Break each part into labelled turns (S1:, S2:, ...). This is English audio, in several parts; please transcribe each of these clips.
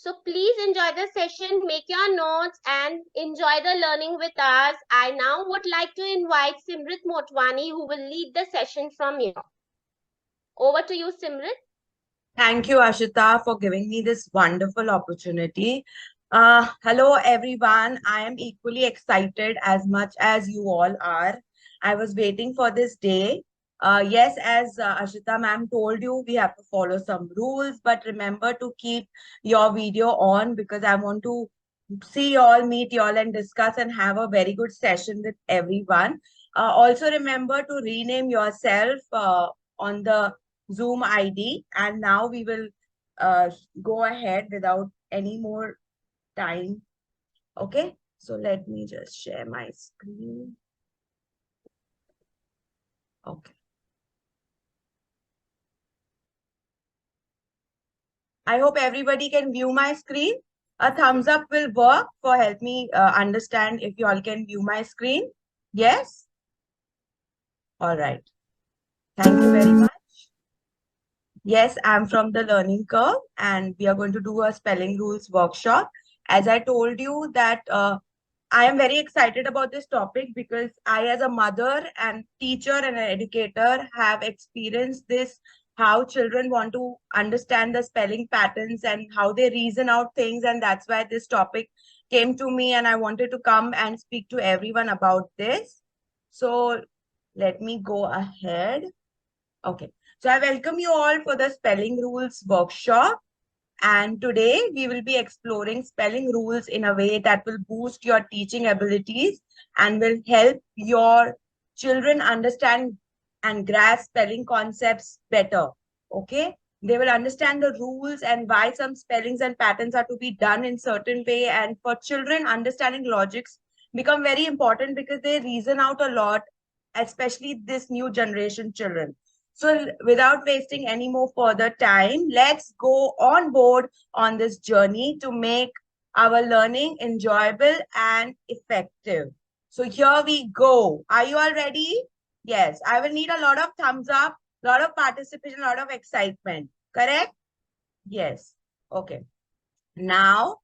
S1: So please enjoy the session, make your notes and enjoy the learning with us. I now would like to invite Simrit Motwani, who will lead the session from here. Over to you, Simrit.
S2: Thank you, Ashita, for giving me this wonderful opportunity. Hello, everyone. I am equally excited as much as you all are. I was waiting for this day. Yes, as Ashita ma'am told you, we have to follow some rules, but remember to keep your video on because I want to see you all, meet you all, and discuss and have a very good session with everyone. Also, remember to rename yourself on the Zoom ID. And now we will go ahead without any more time. Okay, so let me just share my screen. Okay. I hope everybody can view my screen. A thumbs up will work for help me understand if you all can view my screen. Yes? All right. Thank you very much. Yes, I'm from the Learning Curve and we are going to do a spelling rules workshop. As I told you that I am very excited about this topic because I, as a mother and teacher and an educator, have experienced this, how children want to understand the spelling patterns and how they reason out things. And that's why this topic came to me and I wanted to come and speak to everyone about this. So let me go ahead. Okay. So I welcome you all for the spelling rules workshop. And today we will be exploring spelling rules in a way that will boost your teaching abilities and will help your children understand and grasp spelling concepts better. Okay. They will understand the rules and why some spellings and patterns are to be done in certain way. And for children, understanding logics become very important because they reason out a lot, especially this new generation children. So without wasting any more further time, let's go on board on this journey to make our learning enjoyable and effective. So here we go. Are you all ready? Yes, I will need a lot of thumbs up, a lot of participation, a lot of excitement. Correct? Yes. Okay. Now,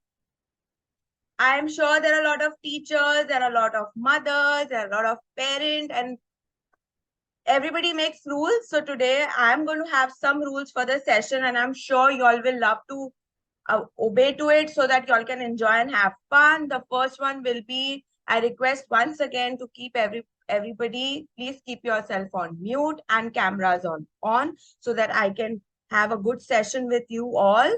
S2: I am sure there are a lot of teachers, there are a lot of mothers, there are a lot of parents, and everybody makes rules. So today I'm going to have some rules for the session and I'm sure you all will love to obey to it so that you all can enjoy and have fun. The first one will be, I request once again to keep everybody, please keep yourself on mute and cameras on so that I can have a good session with you all.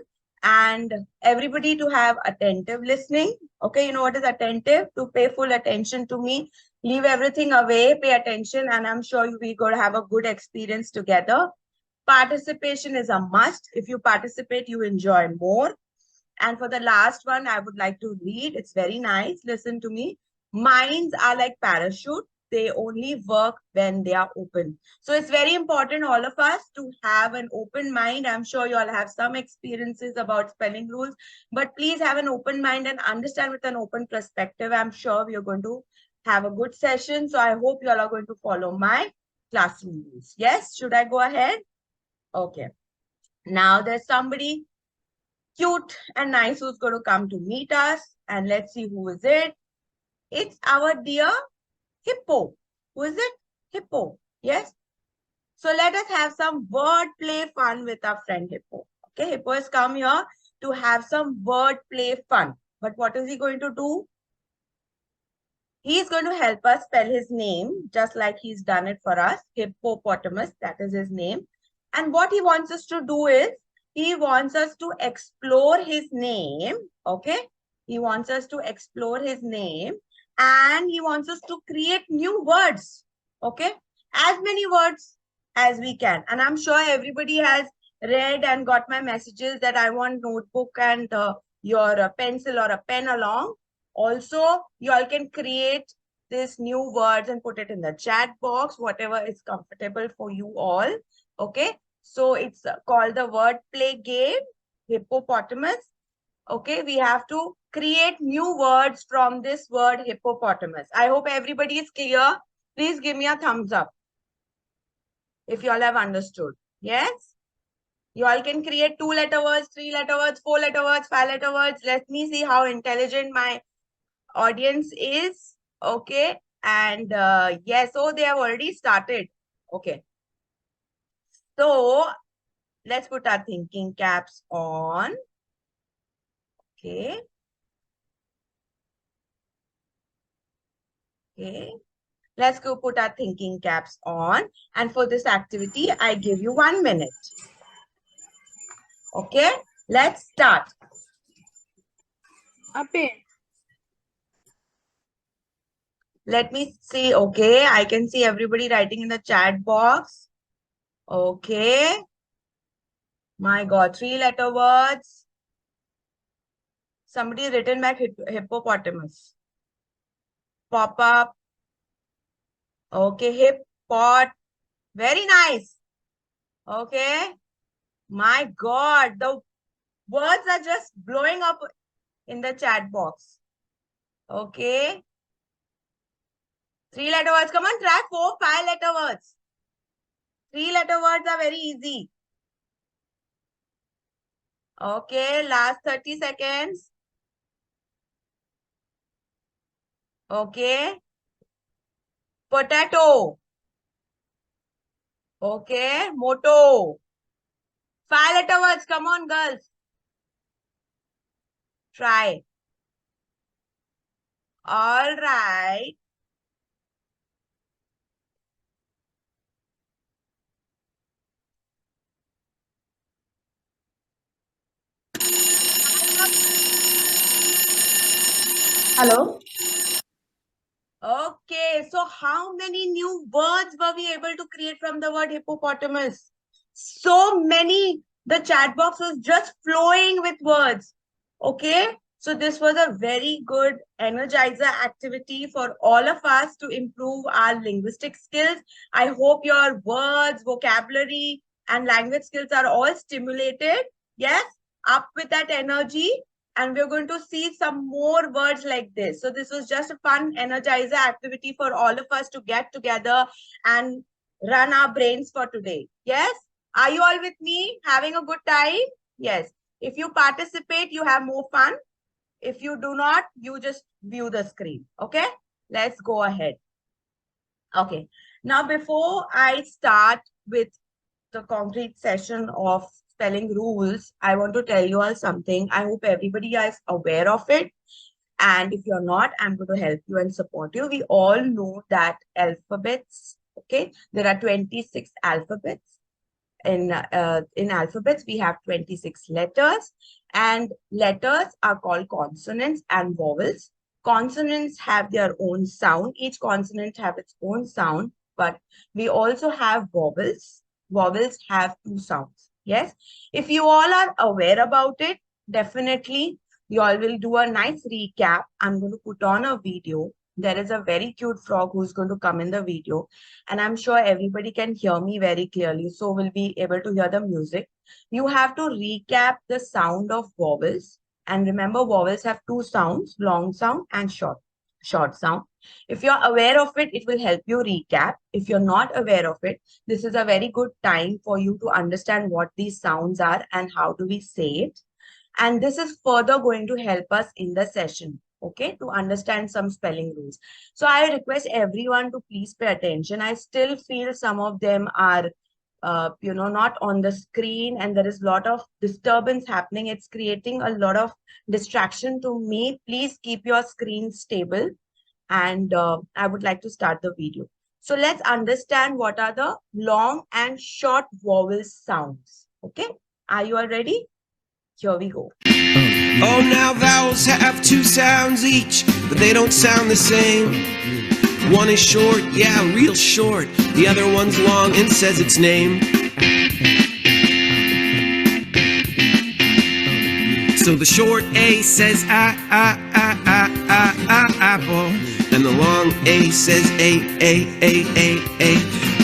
S2: And everybody to have attentive listening. Okay, you know what is attentive? To pay full attention to me. Leave everything away, pay attention, and I'm sure we're going to have a good experience together. Participation is a must. If you participate, you enjoy more. And for the last one, I would like to read. It's very nice. Listen to me. Minds are like parachute. They only work when they are open. So it's very important, all of us, to have an open mind. I'm sure you all have some experiences about spelling rules, but please have an open mind and understand with an open perspective. I'm sure we are going to have a good session. So I hope you all are going to follow my classroom rules. Yes, should I go ahead? Okay. Now there's somebody cute and nice who's going to come to meet us. And let's see who is it. It's our dear Hippo. Who is it? Hippo. Yes. So let us have some word play fun with our friend Hippo. Okay, Hippo has come here to have some word play fun. But what is he going to do? He is going to help us spell his name, just like he's done it for us. Hippopotamus, that is his name. And what he wants us to do is, he wants us to explore his name, okay? He wants us to explore his name and he wants us to create new words, okay? As many words as we can. And I'm sure everybody has read and got my messages that I want notebook and your pencil or a pen along. Also, you all can create these new words and put it in the chat box, whatever is comfortable for you all. Okay. So it's called the word play game, hippopotamus. Okay. We have to create new words from this word hippopotamus. I hope everybody is clear. Please give me a thumbs up if you all have understood. Yes. You all can create 2-letter words, 3-letter words, 4-letter words, 5-letter words. Let me see how intelligent my audience is. Okay. And yes, so they have already started. Okay. So let's put our thinking caps on. Okay. Okay. Let's go put our thinking caps on. And for this activity, I give you 1 minute. Okay. Let's start. Let me see. Okay. I can see everybody writing in the chat box. Okay. My God. 3-letter words. Somebody written back hippopotamus. Pop up. Okay. Hip pot. Very nice. Okay. My God. The words are just blowing up in the chat box. Okay. 3-letter words. Come on, try 4, 5-letter words. 3-letter words are very easy. Okay, last 30 seconds. Okay. Potato. Okay, moto. 5-letter words. Come on, girls. Try. All right.
S3: Hello.
S2: Okay, so how many new words were we able to create from the word hippopotamus? So many. The chat box was just flowing with words. Okay, so this was a very good energizer activity for all of us to improve our linguistic skills. I hope your words, vocabulary, and language skills are all stimulated. Yes, up with that energy. And we're going to see some more words like this. So this was just a fun energizer activity for all of us to get together and run our brains for today. Yes? Are you all with me? Having a good time? Yes. If you participate, you have more fun. If you do not, you just view the screen. Okay? Let's go ahead. Okay. Now, before I start with the concrete session of spelling rules, I want to tell you all something. I hope everybody is aware of it. And if you're not, I'm going to help you and support you. We all know that alphabets, okay, there are 26 alphabets. In alphabets, we have 26 letters, and letters are called consonants and vowels. Consonants have their own sound. Each consonant have its own sound, but we also have vowels. Vowels have 2 sounds. Yes. If you all are aware about it, definitely you all will do a nice recap. I'm going to put on a video. There is a very cute frog who's going to come in the video, and I'm sure everybody can hear me very clearly, so we'll be able to hear the music. You have to recap the sound of vowels, and remember, vowels have 2 sounds, long sound and short sound. If you're aware of it, it will help you recap. If you're not aware of it, this is a very good time for you to understand what these sounds are and how do we say it. And this is further going to help us in the session, okay, to understand some spelling rules. So I request everyone to please pay attention. I still feel some of them are, not on the screen, and there is a lot of disturbance happening. It's creating a lot of distraction to me. Please keep your screen stable. And I would like to start the video. So let's understand what are the long and short vowel sounds. Okay, are you all ready? Here we go.
S4: Oh, now vowels have 2 sounds each, but they don't sound the same. One is short, yeah, real short. The other one's long and says its name. So the short A says apple, and the long A says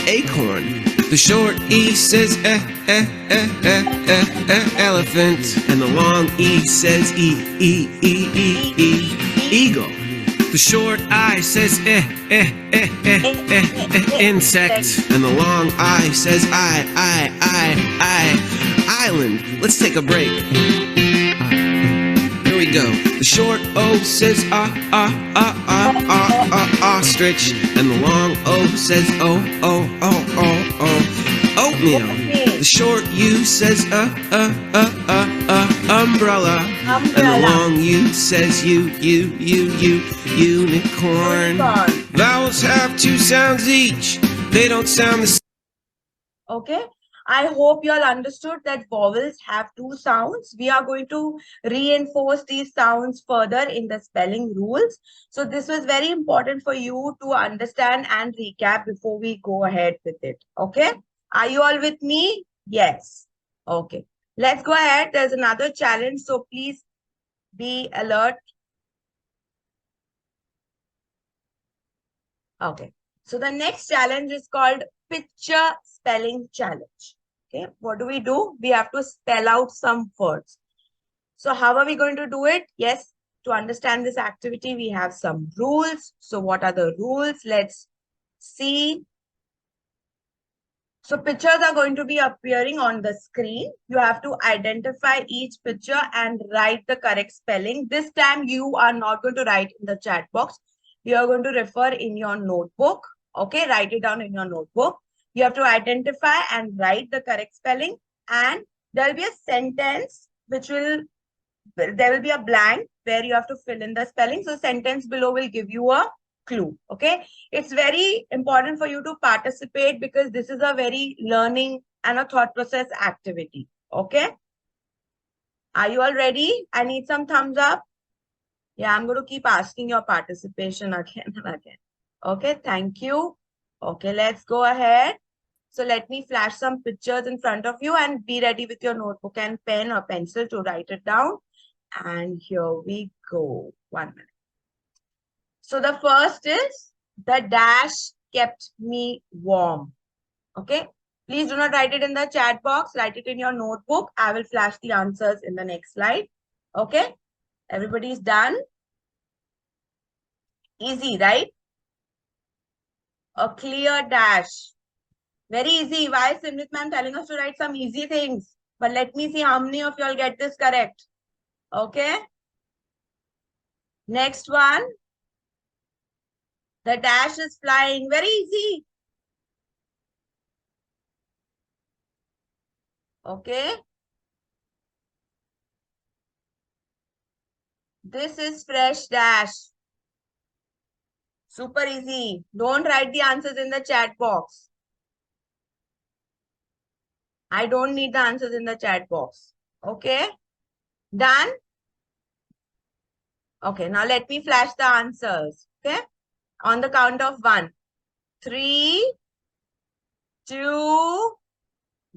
S4: acorn. The short E says elephant, and the long E says eagle. The short I says insect, and the long I says island. Let's take a break. Here we go. The short O says ostrich, and the long O says oatmeal. The short U says umbrella, and the long U says unicorn. Vowels have two sounds each. They don't sound the same.
S2: Okay. I hope you all understood that vowels have two sounds. We are going to reinforce these sounds further in the spelling rules. So this was very important for you to understand and recap before we go ahead with it. Okay. Are you all with me? Yes. Okay. Let's go ahead. There's another challenge. So please be alert. Okay. So the next challenge is called picture spelling challenge. Okay, what do? We have to spell out some words. So how are we going to do it? Yes, to understand this activity, we have some rules. So what are the rules? Let's see. So pictures are going to be appearing on the screen. You have to identify each picture and write the correct spelling. This time you are not going to write in the chat box. You are going to refer in your notebook. Okay, write it down in your notebook. You have to identify and write the correct spelling, and there will be a sentence there will be a blank where you have to fill in the spelling. So sentence below will give you a clue. Okay, it's very important for you to participate because this is a very learning and a thought process activity. Okay, are you all ready? I need some thumbs up. Yeah, I'm going to keep asking your participation again and again. Okay, thank you. Okay, let's go ahead. So let me flash some pictures in front of you and be ready with your notebook and pen or pencil to write it down. And here we go. 1 minute. So the first is the dash kept me warm. Okay. Please do not write it in the chat box. Write it in your notebook. I will flash the answers in the next slide. Okay. Everybody's done. Easy, right? A clear dash. Very easy. Why is Simrit ma'am telling us to write some easy things? But let me see how many of you all get this correct. Okay. Next one. The dash is flying. Very easy. Okay. This is fresh dash. Super easy. Don't write the answers in the chat box. I don't need the answers in the chat box. Okay. Done? Okay. Now let me flash the answers. Okay. On the count of 1. 3, 2,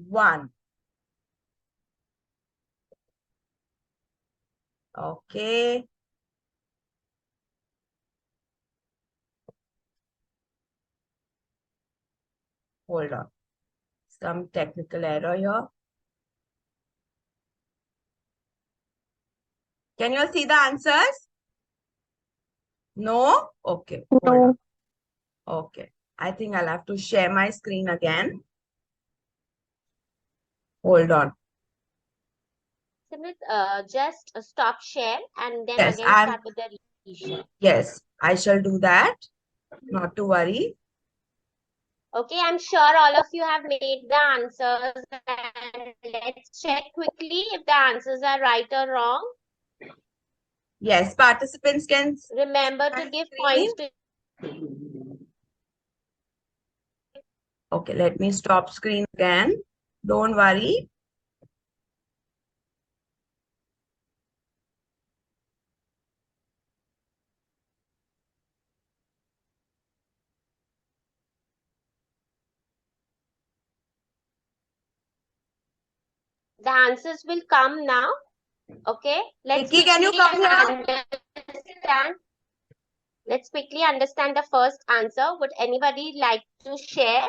S2: 1. Okay. Hold on. Some technical error here. Can you all see the answers? No? Okay. Hold on. Okay. I think I'll have to share my screen again. Hold on.
S1: Simrit, just stop share and then
S2: Yes,
S1: again start with the reshare.
S2: Yes, I shall do that. Not to worry.
S1: Okay, I'm sure all of you have made the answers. And let's check quickly if the answers are right or wrong.
S2: Yes, participants can
S1: Remember to give points to.
S2: Okay, let me stop screen again. Don't worry.
S1: The answers will come now. Okay, let's
S2: Vicky, can you come here?
S1: understand. Let's quickly understand the first answer. Would anybody like to share?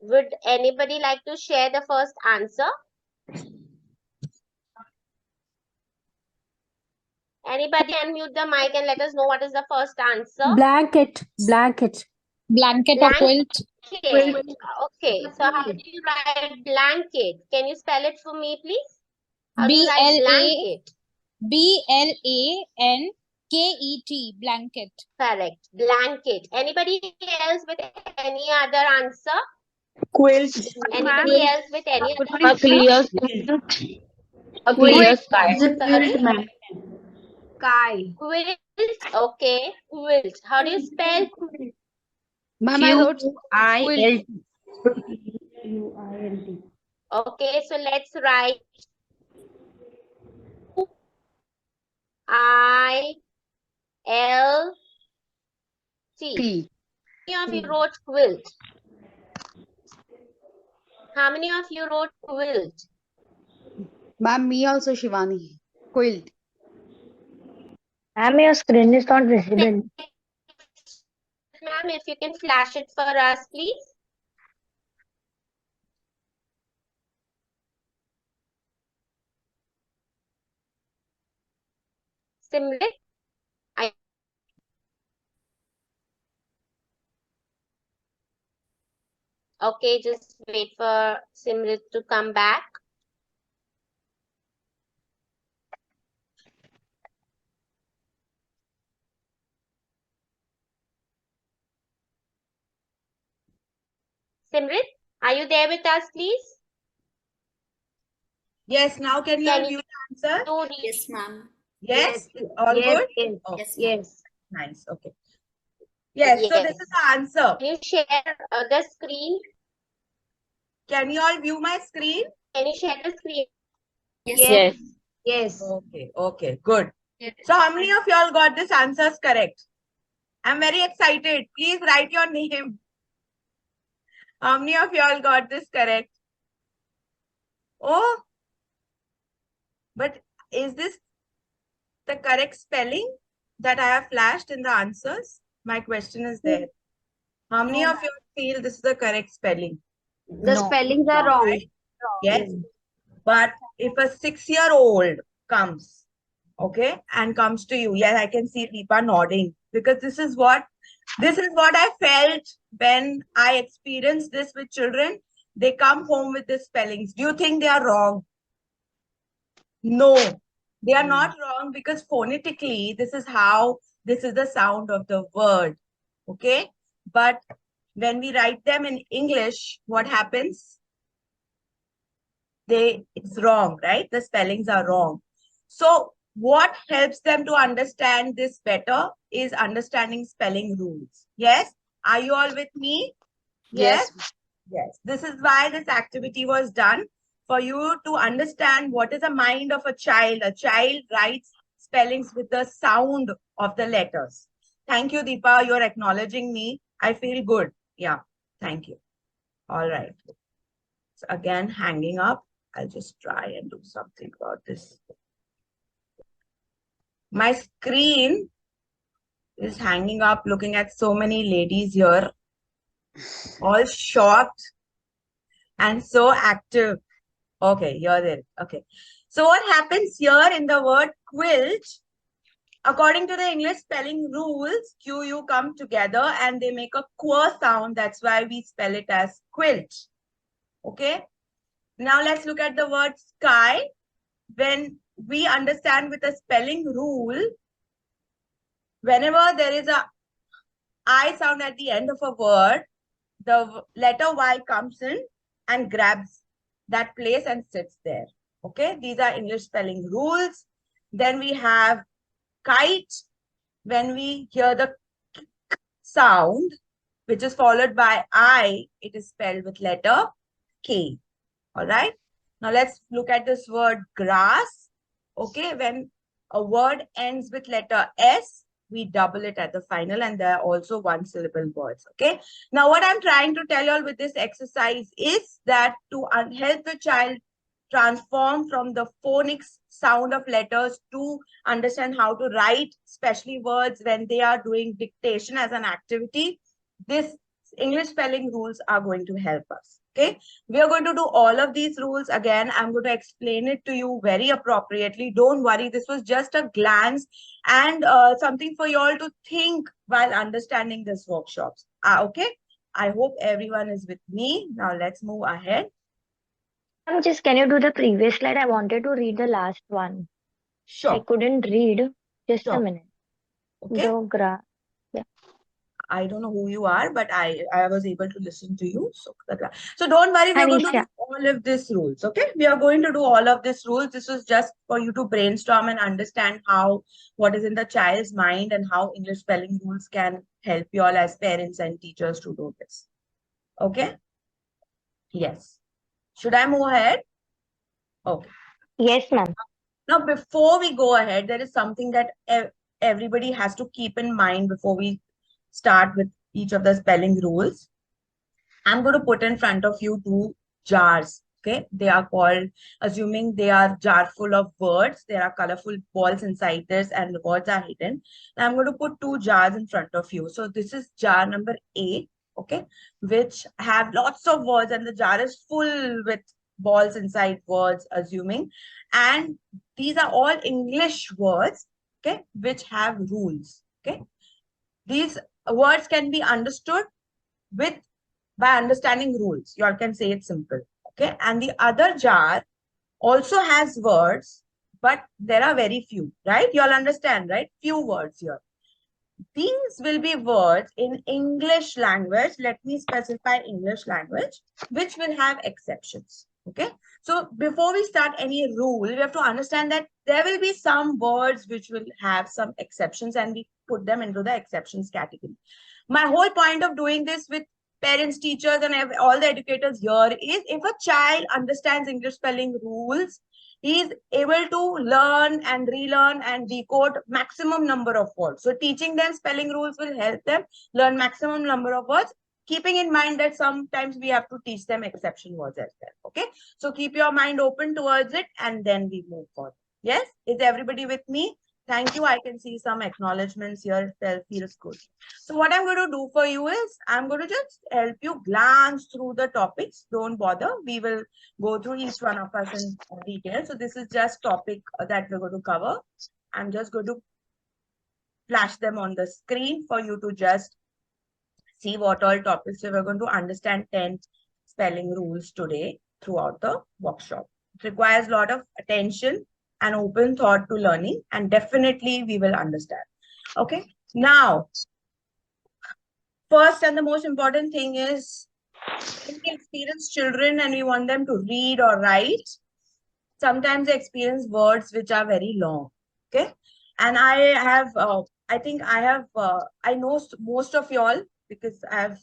S1: Would anybody like to share the first answer? Anybody unmute the mic and let us know what is the first answer?
S3: Blanket. Blanket or quilt.
S1: Blanket. Okay. So how do you write blanket? Can you spell it for me, please? How do you write blanket?
S3: BLANKET. Blanket.
S1: Correct. Blanket. Anybody else with any other answer?
S5: Quilt.
S1: Anybody else with any other
S5: A
S1: answer?
S5: clear
S1: Quilt.
S5: sky.
S1: Sorry?
S5: Sky.
S1: Quilt. Okay. Quilt. How do you spell quilt?
S5: Ma'am, I wrote
S3: ILT.
S1: Okay. So let's write ILT.
S5: T.
S1: How many of you wrote quilt? How many of you wrote quilt?
S5: Ma'am, me also, Shivani. Quilt.
S6: Ma'am, your screen is not visible.
S1: Ma'am, if you can flash it for us, please. Simrit. Okay, just wait for Simrit to come back. Simrit, are you there with us, please?
S2: Yes, now can you
S1: Can
S2: view the answer?
S1: you read?
S7: Yes, ma'am.
S2: Yes, all good?
S7: Yes,
S2: Okay,
S7: yes.
S2: nice. Okay. Yes, so this is the answer.
S1: Can you share the screen?
S2: Can you all view my screen?
S1: Can you share the screen?
S7: Yes.
S5: Yes.
S2: Okay, good. So how many of y'all got this answers correct? I'm very excited. Please write your name. How many of y'all got this correct? Oh, but is this the correct spelling that I have flashed in the answers? My question is there. How many of you feel this is the correct spelling?
S5: The spellings are wrong.
S2: Right? Yes. But if a 6-year-old comes, okay, and comes to you, yes, I can see Deepa nodding, because this is what I felt when I experienced this with children. They come home with the spellings. Do you think they are wrong? No, they are not wrong, because phonetically, this is the sound of the word. Okay. But when we write them in English, what happens? It's wrong, right? The spellings are wrong. So what helps them to understand this better is understanding spelling rules. Yes? Are you all with me? Yes? Yes. This is why this activity was done, for you to understand what is the mind of a child. A child writes spellings with the sound of the letters. Thank you, Deepa. You're acknowledging me. I feel good. Yeah. Thank you. All right. So again, hanging up. I'll just try and do something about this. My screen is hanging up, looking at so many ladies here, all shocked and so active. Okay, you're there. Okay. So what happens here in the word quilt, according to the English spelling rules, QU come together and they make a quer sound. That's why we spell it as quilt. Okay. Now let's look at the word sky. When we understand with a spelling rule, whenever there is a I sound at the end of a word, the letter Y comes in and grabs that place and sits there. Okay, these are English spelling rules. Then we have kite. When we hear the k sound, which is followed by I, it is spelled with letter K. All right. Now let's look at this word grass. Okay, when a word ends with letter S, we double it at the final, and there are also one syllable words. Okay. Now what I'm trying to tell you all with this exercise is that to help the child transform from the phonics sound of letters to understand how to write, especially words when they are doing dictation as an activity, this English spelling rules are going to help us. Okay, we are going to do all of these rules again. I'm going to explain it to you very appropriately. Don't worry, this was just a glance and something for you all to think while understanding this workshops. Okay, I hope everyone is with me. Now let's move ahead.
S6: Just can you do the previous slide? I wanted to read the last one. I
S2: Sure.
S6: couldn't read. Just
S2: Sure.
S6: a minute.
S2: Okay.
S6: Yeah.
S2: I don't know who you are, but I was able to listen to you. So don't worry, we're going to do
S6: Anisha.
S2: all of these rules. Okay, we are going to do all of these rules. This was just for you to brainstorm and understand what is in the child's mind and how English spelling rules can help you all as parents and teachers to do this. Okay. Yes. Should I move ahead? Okay.
S6: Yes, ma'am.
S2: Now, before we go ahead, there is something that everybody has to keep in mind before we start with each of the spelling rules. I'm going to put in front of you two jars. Okay, they are called, assuming they are jar full of words, there are colorful balls inside this and the words are hidden. Now I'm going to put two jars in front of you. So this is jar number 8, okay, which have lots of words and the jar is full with balls inside words, assuming. And these are all English words, okay, which have rules, okay. These words can be understood by understanding rules. You all can say it simple. Okay. And the other jar also has words, but there are very few, right? You all understand, right? Few words here. These will be words in English language. Let me specify English language, which will have exceptions. Okay. So before we start any rule, we have to understand that there will be some words which will have some exceptions and we put them into the exceptions category. My whole point of doing this with parents, teachers, and all the educators here is if a child understands English spelling rules, he is able to learn and relearn and decode maximum number of words. So teaching them spelling rules will help them learn maximum number of words, keeping in mind that sometimes we have to teach them exception words as well. Okay. So keep your mind open towards it and then we move forward. Yes. Is everybody with me? Thank you. I can see some acknowledgements here. Feels good. So what I'm going to do for you is I'm going to just help you glance through the topics. Don't bother. We will go through each one of us in detail. So this is just topic that we're going to cover. I'm just going to flash them on the screen for you to just see what all topics. So we're going to understand 10 spelling rules today throughout the workshop. It requires a lot of attention and open thought to learning, and definitely we will understand. Okay. Now, first and the most important thing is when we experience children and we want them to read or write, sometimes they experience words which are very long. Okay. And I know most of y'all because I've,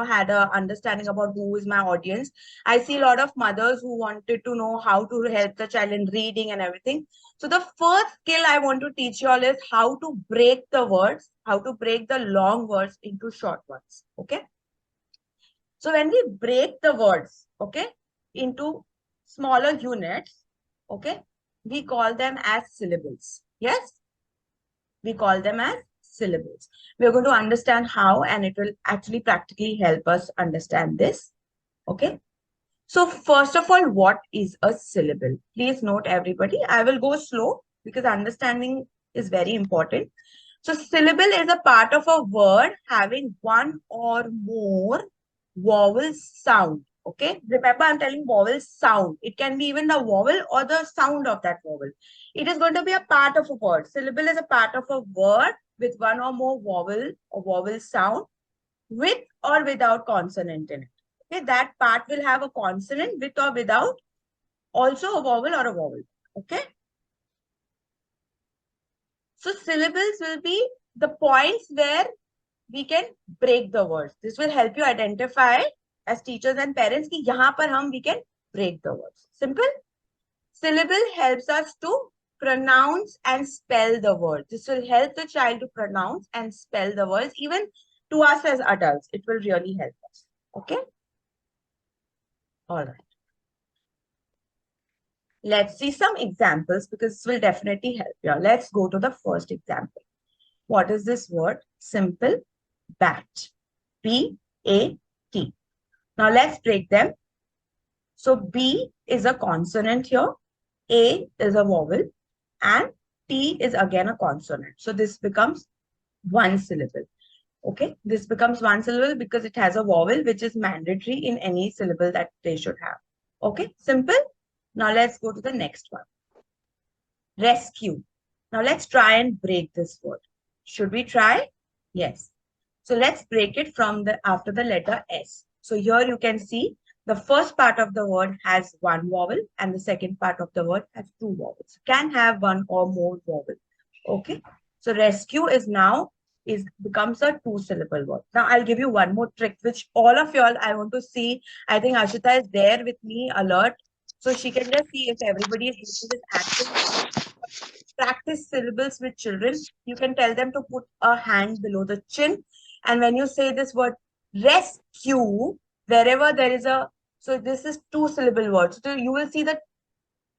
S2: had a understanding about who is my audience. I see a lot of mothers who wanted to know how to help the child in reading and everything. So the first skill I want to teach y'all is how to break the words, how to break the long words into short ones. Okay. So when we break the words, okay, into smaller units, okay, we call them as syllables. Yes. We call them as syllables. We're going to understand how, and it will actually practically help us understand this. Okay. So first of all, what is a syllable? Please note everybody, I will go slow because understanding is very important. So syllable is a part of a word having one or more vowel sound. Okay. Remember, I'm telling vowel sound. It can be even the vowel or the sound of that vowel. It is going to be a part of a word. Syllable is a part of a word with one or more vowel or vowel sound with or without consonant in it. Okay. That part will have a consonant with or without, also a vowel or a vowel. Okay. So syllables will be the points where we can break the words. This will help you identify as teachers and parents कि यहाँ पर we can break the words. Simple. Syllable helps us to pronounce and spell the words. This will help the child to pronounce and spell the words. Even to us as adults, it will really help us. Okay. All right. Let's see some examples because this will definitely help you. Let's go to the first example. What is this word? Simple. Bat. BAT. A, T. Now let's break them. So B is a consonant here, A is a vowel, and T is again a consonant. So this becomes one syllable. Okay, this becomes one syllable because it has a vowel which is mandatory in any syllable that they should have. Okay, simple. Now let's go to the next one. Rescue. Now let's try and break this word. Should we try? Yes. So let's break it from the after the letter S. So here you can see the first part of the word has one vowel and the second part of the word has two vowels. Can have one or more vowel. Okay. So rescue is now becomes a two-syllable word. Now I'll give you one more trick, which all of y'all I want to see. I think Ashita is there with me, alert. So she can just see if everybody is doing this active. Practice syllables with children. You can tell them to put a hand below the chin. And when you say this word rescue, wherever there is a, so this is two-syllable word. So you will see that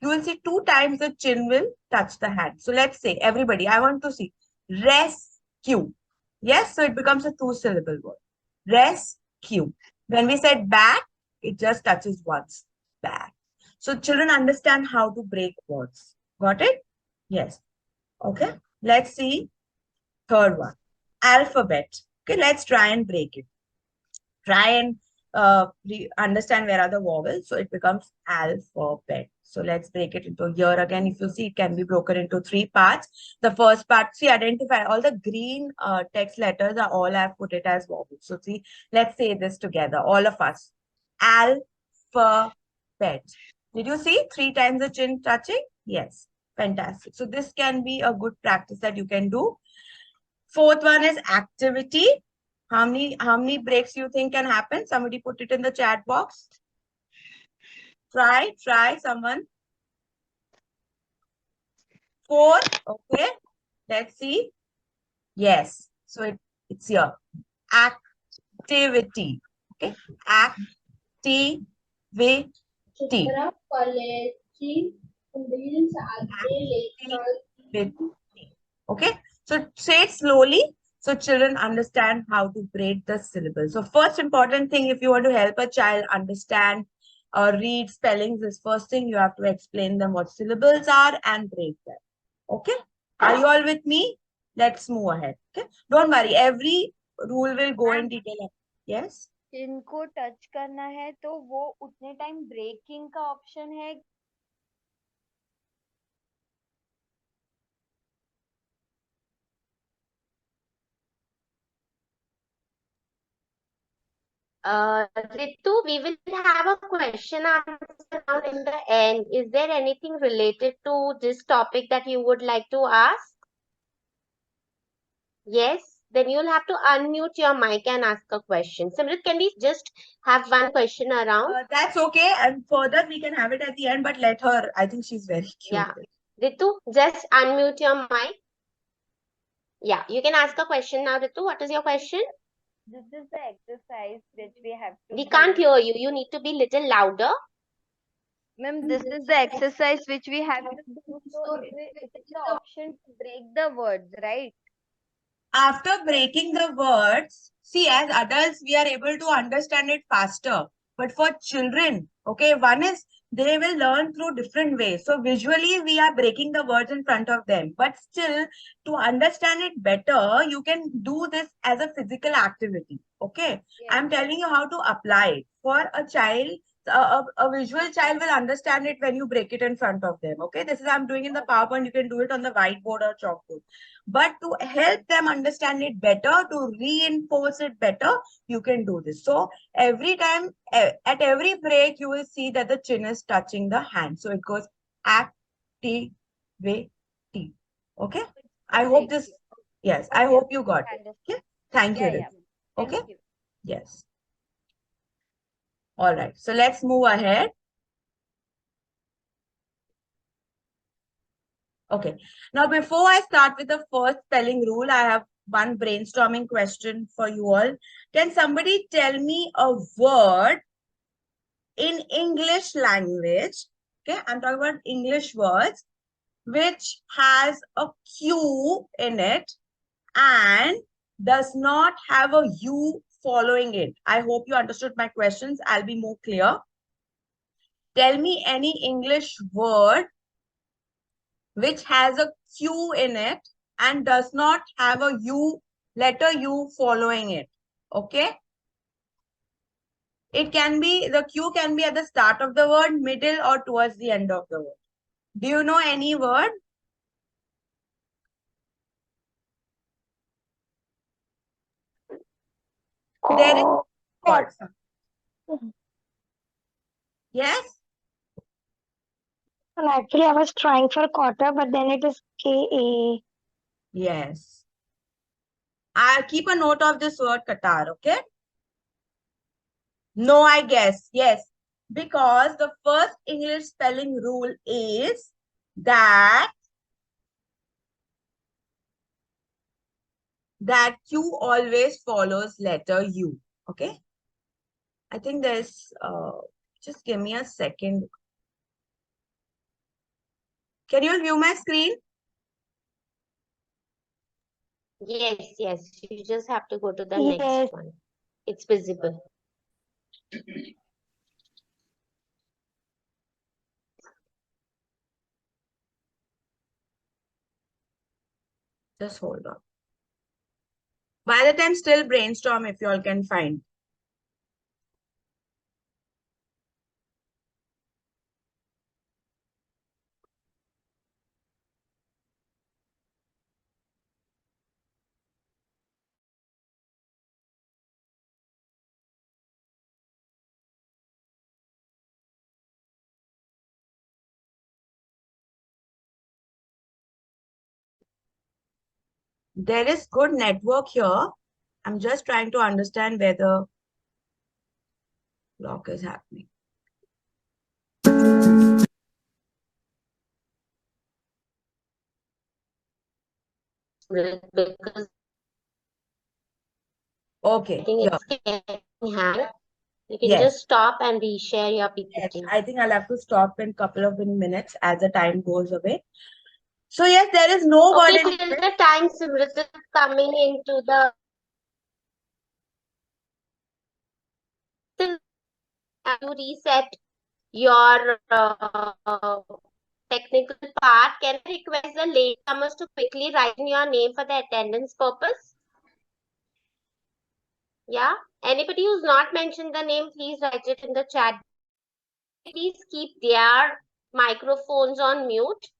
S2: you will see two times the chin will touch the hand. So let's say everybody, I want to see rescue. Yes, so it becomes a two-syllable word. Rescue. When we said bat, it just touches once. Bat. So children understand how to break words. Got it? Yes. Okay. Let's see. Third one. Alphabet. Okay, let's try and break it. Try and understand where are the vowels. So it becomes alphabet. So let's break it into here again. If you see, it can be broken into three parts. The first part, see, identify all the green text letters are all I've put it as vowels. So see, let's say this together, all of us. Alphabet. Did you see three times the chin touching? Yes. Fantastic. So this can be a good practice that you can do. Fourth one is activity. How many breaks you think can happen? Somebody put it in the chat box. Try someone. 4. Okay. Let's see. Yes. So it's here. Activity. Okay. Activity. Okay. So say it slowly so children understand how to break the syllables. So first important thing, if you want to help a child understand or read spellings, is first thing you have to explain them what syllables are and break them. Okay. Are you all with me? Let's move ahead. Okay. Don't worry. Every rule will go in detail. Yes.
S8: इनको touch करना है तो वो उतने time breaking का option है.
S1: Ritu, we will have a question answer round in the end. Is there anything related to this topic that you would like to ask? Yes, then you'll have to unmute your mic and ask a question. Simrit, can we just have one question around?
S2: That's okay. And further, we can have it at the end, but let her. I think she's very cute.
S1: Yeah. Ritu, just unmute your mic. Yeah, you can ask a question now, Ritu. What is your question?
S8: This is the exercise which we have to
S1: We can't hear you. You need to be little louder.
S8: Ma'am, this is the exercise which we have to do. So it is the option to break the words, right?
S2: After breaking the words, see, as adults, we are able to understand it faster. But for children, okay, one is they will learn through different ways. So visually, we are breaking the words in front of them. But still, to understand it better, you can do this as a physical activity. Okay,
S8: Yes.
S2: I'm telling you how to apply it. For a child, a visual child will understand it when you break it in front of them. Okay, this is I'm doing in the PowerPoint. You can do it on the whiteboard or chalkboard. But to help them understand it better, to reinforce it better, you can do this. So every time, at every break, you will see that the chin is touching the hand. So it goes activity. Okay. I hope this. Yes, I hope you got it. Okay. Thank you.
S8: Yeah.
S2: Okay.
S8: Thank you.
S2: Yes. All right. So let's move ahead. Okay. Now, before I start with the first spelling rule, I have one brainstorming question for you all. Can somebody tell me a word in English language? Okay, I'm talking about English words, which has a Q in it and does not have a U following it. I hope you understood my questions. I'll be more clear. Tell me any English word which has a Q in it and does not have a U, letter U following it. Okay? It can be, the Q can be at the start of the word, middle, or towards the end of the word. Do you know any word? There is word. Yes?
S6: And actually, I was trying for quarter, but then it is KA.
S2: Yes. I'll keep a note of this word Qatar, okay? No, I guess. Yes. Because the first English spelling rule is that Q always follows letter U. Okay? I think there's just give me a second. Can you view my screen?
S1: Yes, yes. You just have to go to the
S6: Yes.
S1: next one. It's visible.
S2: Just hold on. By the time, still brainstorm if you all can find. There is good network here. I'm just trying to understand where the block is happening.
S1: Because
S2: Okay.
S1: I think
S2: Yeah.
S1: it's getting hang. You can
S2: Yes.
S1: just stop and reshare your
S2: Yes.
S1: PPT.
S2: I think I'll have to stop in a couple of minutes as the time goes away. So yes, there is no word
S1: Okay,
S2: in
S1: till the time Simrit is coming into the you reset your technical part, can I request the latecomers to quickly write in your name for the attendance purpose? Yeah. Anybody who's not mentioned the name, please write it in the chat. Please keep their microphones on mute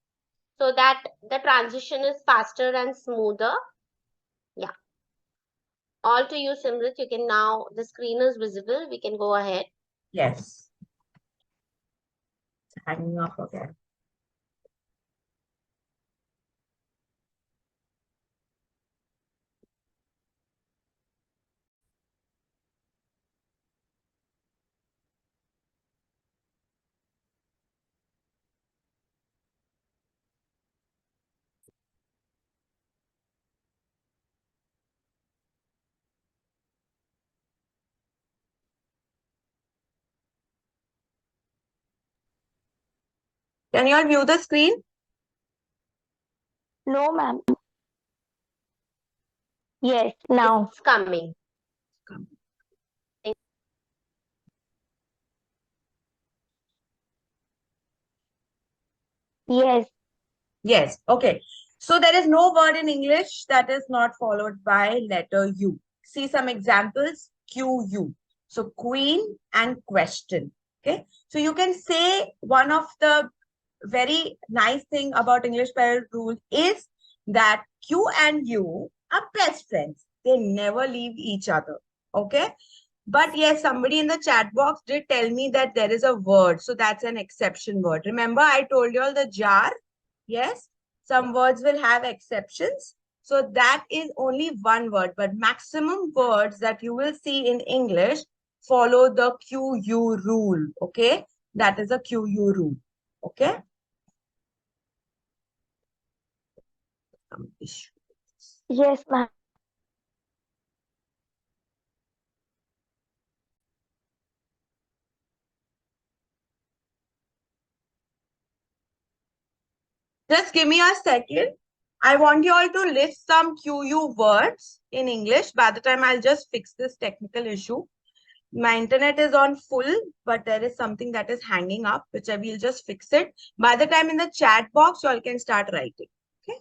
S1: so that the transition is faster and smoother. Yeah. All to you, Simrit. You can now, the screen is visible. We can go ahead.
S2: Yes. It's hanging up again. Can you all view the screen?
S6: No, ma'am. Yes, now.
S1: It's coming.
S6: Yes.
S2: Yes. Okay. So there is no word in English that is not followed by letter U. See some examples. QU. So queen and question. Okay. So you can say one of the very nice thing about English spell rule is that Q and U are best friends. They never leave each other. Okay. But yes, somebody in the chat box did tell me that there is a word. So that's an exception word. Remember, I told you all the jar. Yes, some words will have exceptions. So that is only one word, but maximum words that you will see in English follow the QU rule. Okay, that is a QU rule. Okay.
S6: Yes, ma'am.
S2: Just give me a second. I want you all to list some QU words in English. By the time I'll just fix this technical issue. My internet is on full, but there is something that is hanging up, which I will just fix it. By the time in the chat box, you all can start writing. Okay.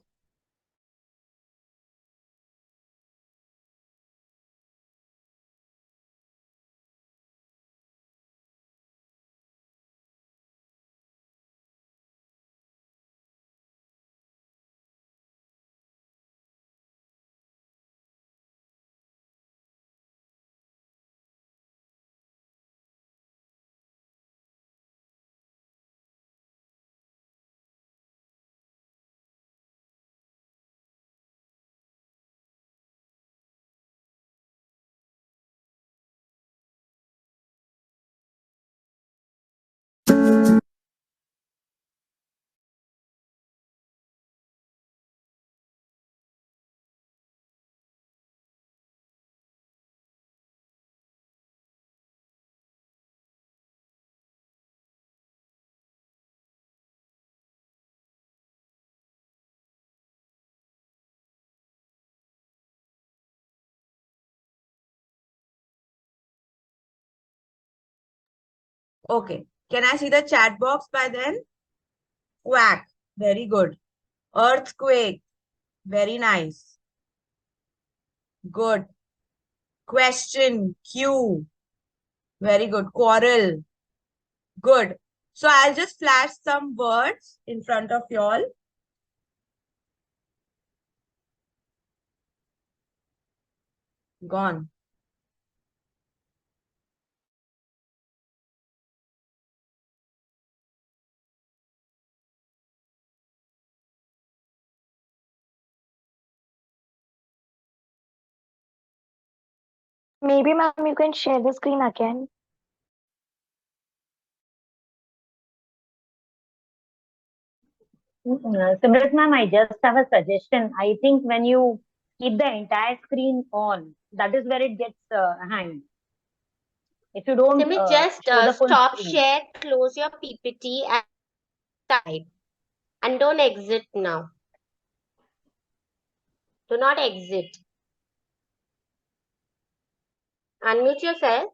S2: Okay. Can I see the chat box by then? Quack. Very good. Earthquake. Very nice. Good. Question. Q. Very good. Quarrel. Good. So I'll just flash some words in front of you all. Gone.
S6: Maybe, ma'am, you can share the screen again.
S9: Simrit ma'am, I just have a suggestion. I think when you keep the entire screen on, that is where it gets hanged. If you don't
S1: Simrit, just
S9: show the full
S1: stop
S9: screen.
S1: share, close your PPT and type. And don't exit now. Do not exit. Unmute yourself.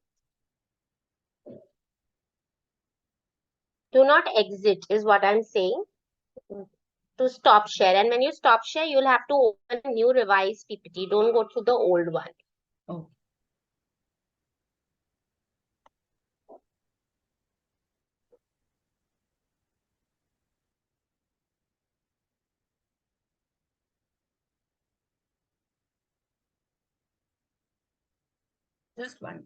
S1: Do not exit is what I'm saying. To stop share. And when you stop share, you'll have to open a new revised PPT. Don't go to the old one.
S2: Oh. Just one.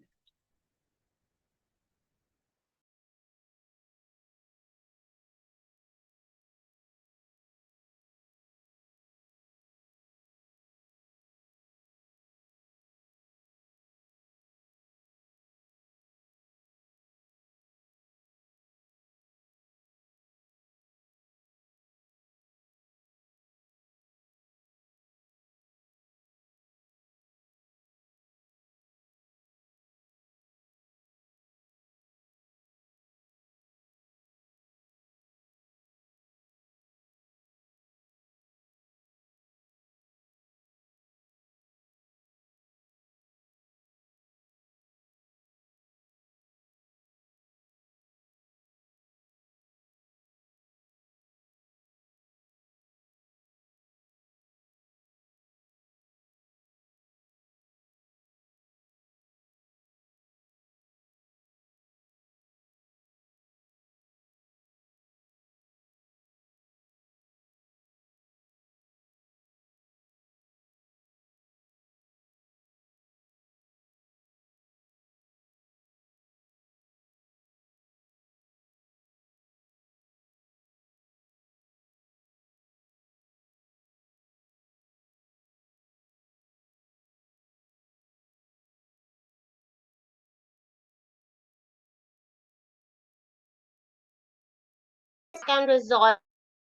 S1: Can resolve.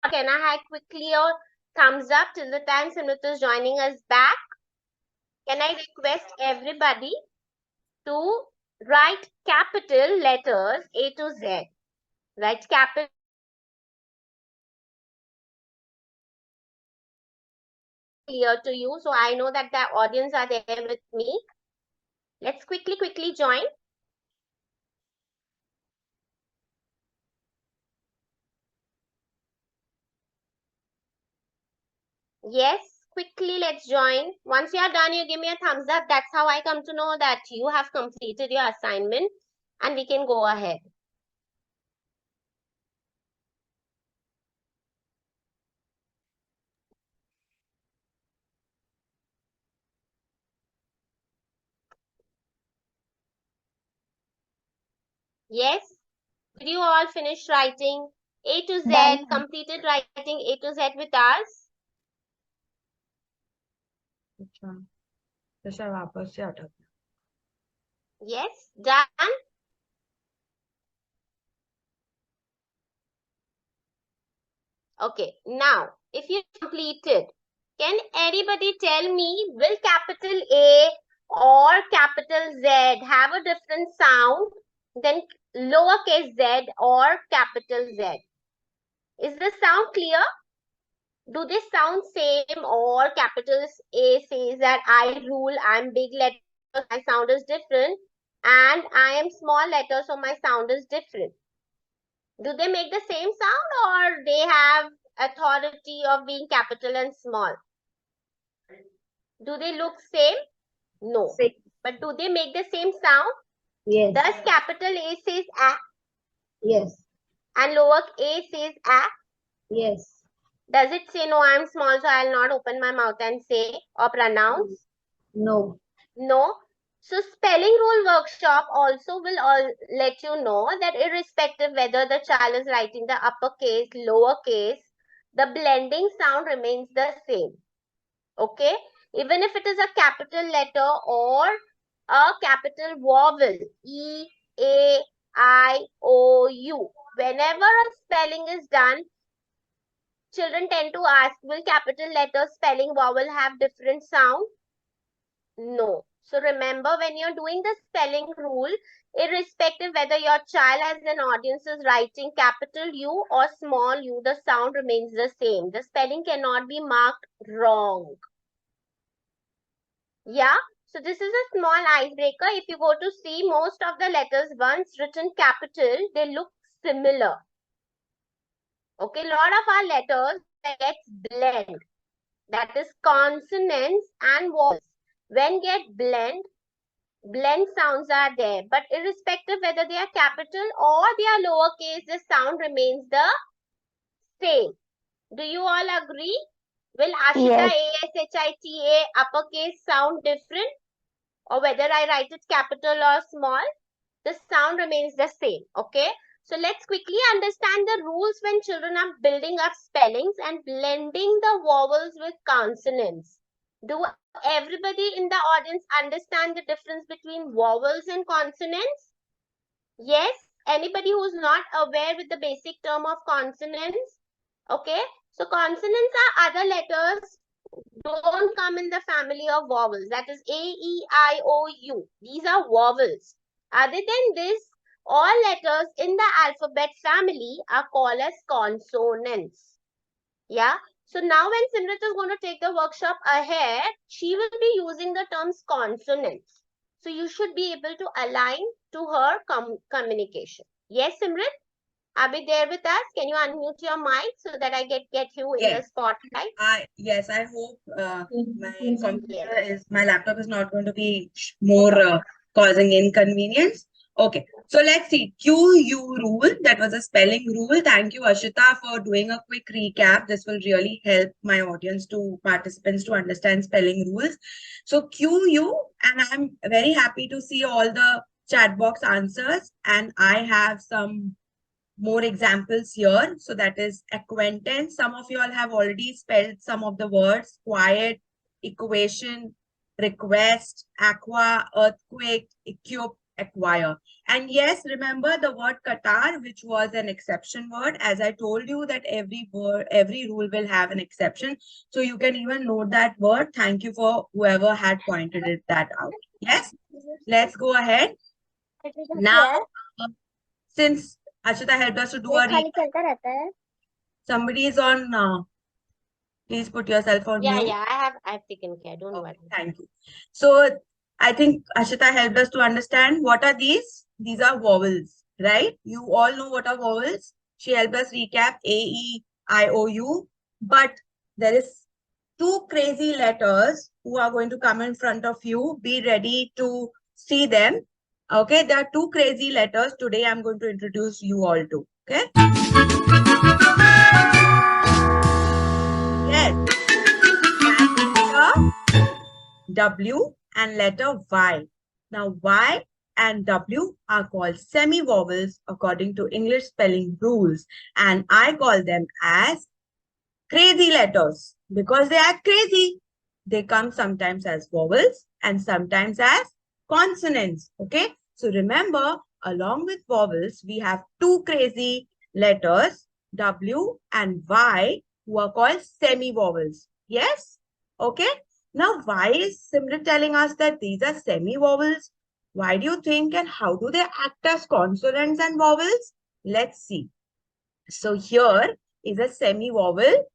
S1: Can I have quickly a thumbs up till the time Simrit is joining us back? Can I request everybody to write capital letters A to Z? Write capital clear to you. So I know that the audience are there with me. Let's quickly join. Yes, quickly let's join. Once you are done, you give me a thumbs up. That's how I come to know that you have completed your assignment and we can go ahead. Yes, did you all finish writing A to Z,
S6: Done.
S1: completed writing A to Z with us? Yes, done. Okay, now if you completed, can anybody tell me, will capital A or capital Z have a different sound than lowercase z or capital Z? Is the sound clear? Do they sound same, or capital A says that I rule, I'm big letters, my sound is different, and I am small letters, so my sound is different? Do they make the same sound, or they have authority of being capital and small? Do they look same? No.
S5: Same.
S1: But do they make the same sound?
S5: Yes.
S1: Does capital A says A
S5: Yes.
S1: and lower A says A?
S5: Yes.
S1: Does it say no, I'm small, so I'll not open my mouth and say or pronounce?
S5: No.
S1: No. So spelling rule workshop also will let you know that irrespective whether the child is writing the uppercase, lowercase, the blending sound remains the same. Okay. Even if it is a capital letter or a capital vowel, E, A, I, O, U. Whenever a spelling is done, children tend to ask, will capital letter spelling vowel have different sound? No. So remember, when you're doing the spelling rule, irrespective whether your child as an audience is writing capital U or small u, the sound remains the same. The spelling cannot be marked wrong. Yeah. So this is a small icebreaker. If you go to see, most of the letters once written capital, they look similar. Okay, a lot of our letters gets blend. That is consonants and vowels. When get blend sounds are there. But irrespective whether they are capital or they are lowercase, the sound remains the same. Do you all agree? Will Ashita,
S6: Yes.
S1: ASHITA uppercase sound different? Or whether I write it capital or small, the sound remains the same. Okay. So let's quickly understand the rules when children are building up spellings and blending the vowels with consonants. Do everybody in the audience understand the difference between vowels and consonants? Yes. Anybody who's not aware with the basic term of consonants? Okay. So consonants are other letters don't come in the family of vowels. That is A, E, I, O, U. These are vowels. Other than this, all letters in the alphabet family are called as consonants. Yeah. So now when Simrit is going to take the workshop ahead, she will be using the terms consonants. So you should be able to align to her communication. Yes, Simrit? Are we there with us? Can you unmute your mic so that I get you in the spotlight?
S2: Yes, I hope my computer my laptop is not going to be more causing inconvenience. Okay, so let's see. QU rule, that was a spelling rule. Thank you, Ashita, for doing a quick recap. This will really help my audience participants to understand spelling rules. So QU, and I'm very happy to see all the chat box answers, and I have some more examples here. So that is acquaintance. Some of you all have already spelled some of the words: quiet, equation, request, aqua, earthquake, equip, acquire. And yes, remember the word Qatar, which was an exception word. As I told you that every rule will have an exception. So you can even note that word. Thank you for whoever had pointed that out. Yes, let's go ahead. Now, since Ashita helped us to do a recap, somebody is on Please put yourself on
S1: Yeah,
S2: mute.
S1: yeah, I've taken care. Don't
S2: Okay,
S1: worry.
S2: thank you. So I think Ashita helped us to understand what are these. These are vowels, right? You all know what are vowels. She helped us recap A, E, I, O, U. But there is two crazy letters who are going to come in front of you. Be ready to see them. Okay, there are two crazy letters. Today I'm going to introduce you all to. Okay. Yes. Letter W and letter Y. Now, Y and W are called semi-vowels according to English spelling rules. And I call them as crazy letters because they are crazy. They come sometimes as vowels and sometimes as consonants. Okay. So remember, along with vowels, we have two crazy letters, W and Y, who are called semi-vowels. Yes. Okay. Now, why is Simrit telling us that these are semi-vowels? Why do you think and how do they act as consonants and vowels? Let's see. So here is a semi-vowel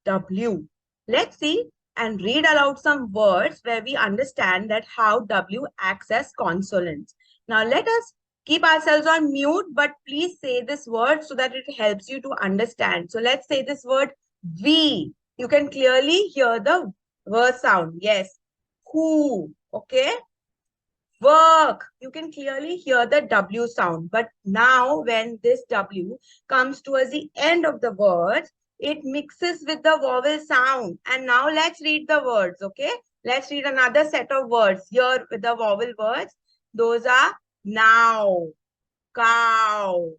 S2: W. Let's see and read aloud some words where we understand that how W acts as consonants. Now let us keep ourselves on mute, but please say this word so that it helps you to understand. So let's say this word V. You can clearly hear the V sound. Yes. Who. Okay. Work. You can clearly hear the W sound. But now when this W comes towards the end of the word, it mixes with the vowel sound. And now let's read the words, okay? Let's read another set of words here with the vowel words. Those are now, cow,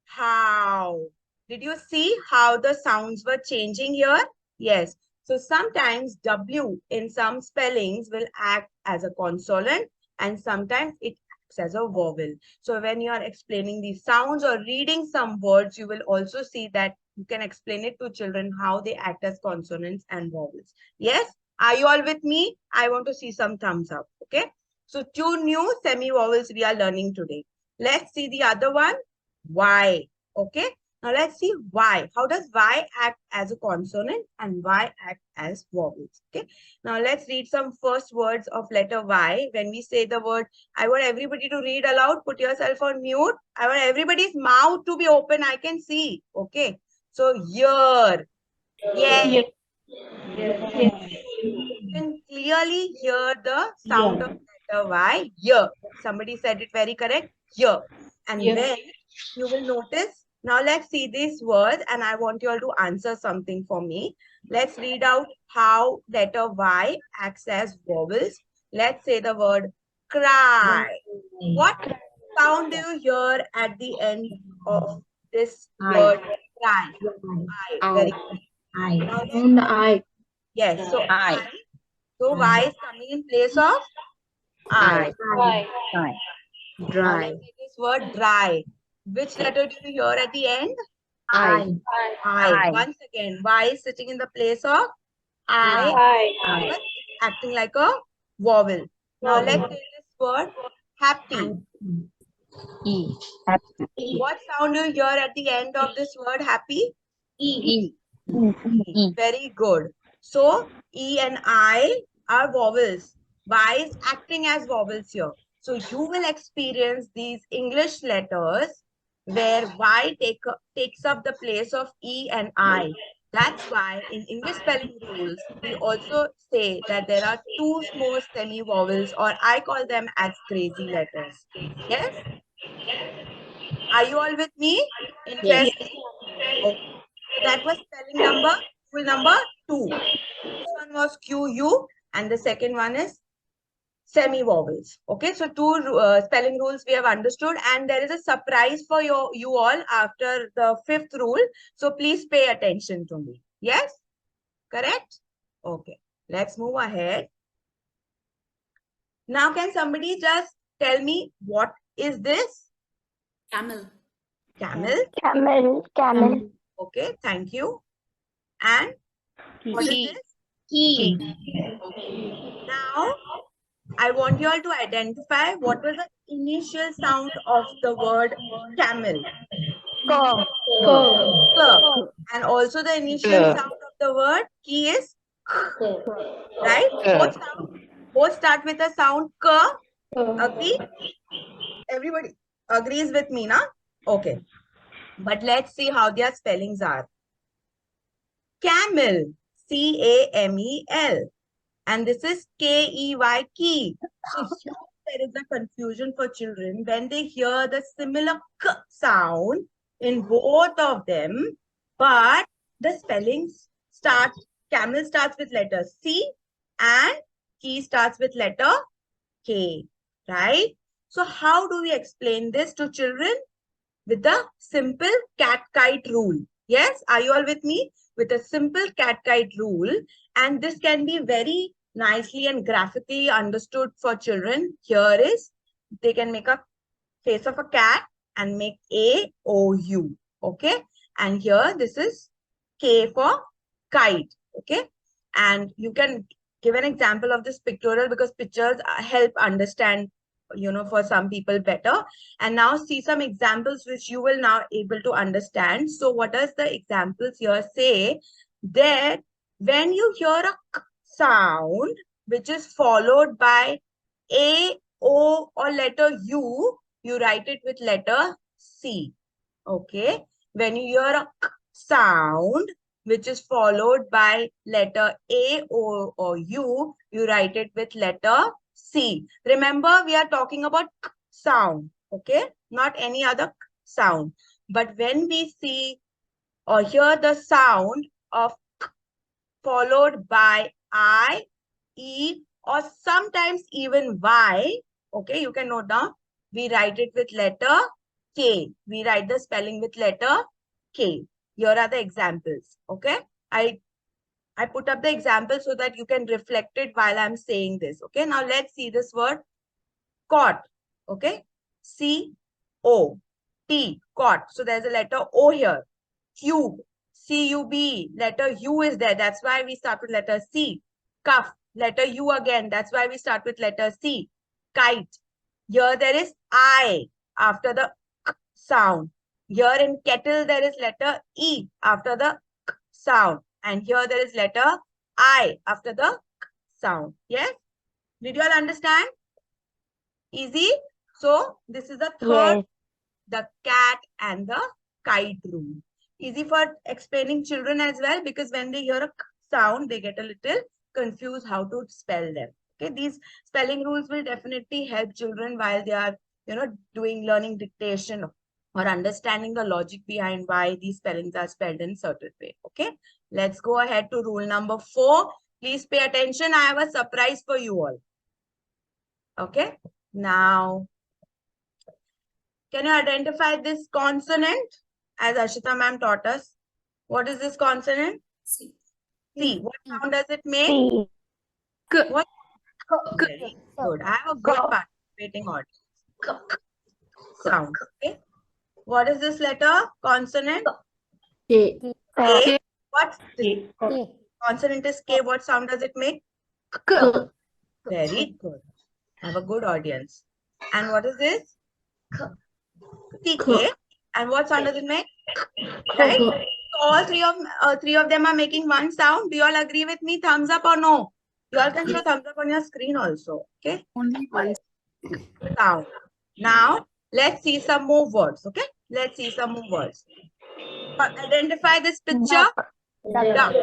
S2: how. Did you see how the sounds were changing here? Yes. So sometimes W in some spellings will act as a consonant and sometimes it acts as a vowel. So when you are explaining these sounds or reading some words, you will also see that you can explain it to children how they act as consonants and vowels. Yes? Are you all with me? I want to see some thumbs up. Okay. So two new semi-vowels we are learning today. Let's see the other one. Y. Okay. Now let's see Y. How does Y act as a consonant and Y act as vowels? Okay. Now let's read some first words of letter Y. When we say the word, I want everybody to read aloud. Put yourself on mute. I want everybody's mouth to be open. I can see. Okay. So year. Yes. You can clearly hear the sound of letter Y. Year. Somebody said it very correct. Year. And then you will notice. Now let's see this word and I want you all to answer something for me. Let's read out how letter Y acts as vowels. Let's say the word cry. What sound do you hear at the end of this word cry? I. Very good. Now let's, yes, so I. So Y is coming in place of I. Now let's say this word dry. Which letter do you hear at the end? I. Once again, Y is sitting in the place of I. But it's acting like a vowel. Now let's say this word happy. What sound do you hear at the end of this word happy? E. Very good. So E and I are vowels. Y is acting as vowels here. So you will experience these English letters where Y takes up the place of E and I. That's why in English spelling rules, we also say that there are two more semi-vowels, or I call them as crazy letters. Yes? Are you all with me? Interesting? Okay. So that was spelling number, rule number 2. This one was QU and the second one is semi-vowels. Okay, so two spelling rules we have understood and there is a surprise for you all after the 5th rule. So please pay attention to me. Yes? Correct? Okay, let's move ahead. Now can somebody just tell me what is this?
S7: Camel.
S6: Camel.
S2: Okay, thank you. And what is this?
S3: Key.
S2: Okay. Now, I want you all to identify what was the initial sound of the word camel.
S6: K.
S2: K. And also the initial sound of the word key is
S5: K.
S2: right? Both start with a sound k. Agree? Everybody agrees with me, na? Okay. But let's see how their spellings are. Camel, C-A-M-E-L. And this is K-E-Y, key. So here there is a confusion for children when they hear the similar k sound in both of them, but the spellings start, camel starts with letter C and key starts with letter K, right? So how do we explain this to children? With the simple cat-kite rule. Yes, are you all with me? With a simple cat-kite rule. And this can be very nicely and graphically understood for children. Here is, they can make a face of a cat and make A-O-U. Okay. And here, this is K for kite. Okay. And you can give an example of this pictorial because pictures help understand, you know, for some people better. And now see some examples which you will now able to understand. So what does the examples here say? That when you hear a k sound which is followed by A, O or letter U, you write it with letter C. Okay. When you hear a k sound which is followed by letter A, O or U, you write it with letter C. Remember, we are talking about k sound, okay? Not any other k sound. But when we see or hear the sound of k followed by I, E, or sometimes even Y, okay, you can note down, we write it with letter K. We write the spelling with letter K. Here are the examples, okay? I put up the example so that you can reflect it while I'm saying this. Okay, now let's see this word cot. Okay, C-O-T, cot. So there's a letter O here. Cube, C-U-B, letter U is there. That's why we start with letter C. Cuff, letter U again. That's why we start with letter C. Kite. Here there is I after the k sound. Here in kettle there is letter E after the k sound. And here there is letter I after the k sound. Yes? Did you all understand? Easy? So this is the third,
S6: Yes.
S2: the cat and the kite rule. Easy for explaining children as well, because when they hear a k sound, they get a little confused how to spell them. Okay, these spelling rules will definitely help children while they are, you know, doing learning dictation or understanding the logic behind why these spellings are spelled in certain way. Okay, let's go ahead to rule number 4. Please pay attention. I have a surprise for you all. Okay, now can you identify this consonant as Ashita ma'am taught us? What is this consonant?
S7: C.
S2: C. What sound does it make?
S6: C.
S2: What? Very good. I have a good participating audience. Sound. Okay. What is this letter? Consonant?
S5: K.
S2: K. What? Consonant is K. What sound does it make? Very good. Have a good audience. And what is this? TK. And what sound does it make? Right? So all three of them are making one sound. Do you all agree with me? Thumbs up or no? You all can show thumbs up on your screen also. Okay.
S7: Only one.
S2: Sound. Now let's see some more words. Okay. Let's see some more words. Identify this picture. Duck.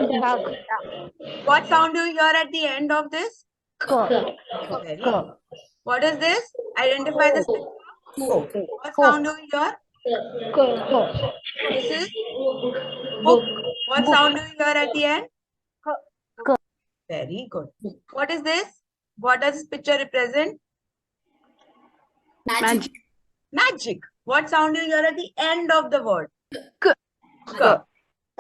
S2: What sound do you hear at the end of this? Very good. What is this? Identify this picture. Ko. What sound do you hear? This is book. What sound do you hear at the end? Very good. What is this? What does this picture represent?
S7: Magic.
S2: Magic. What sound do you hear at the end of the word? K. So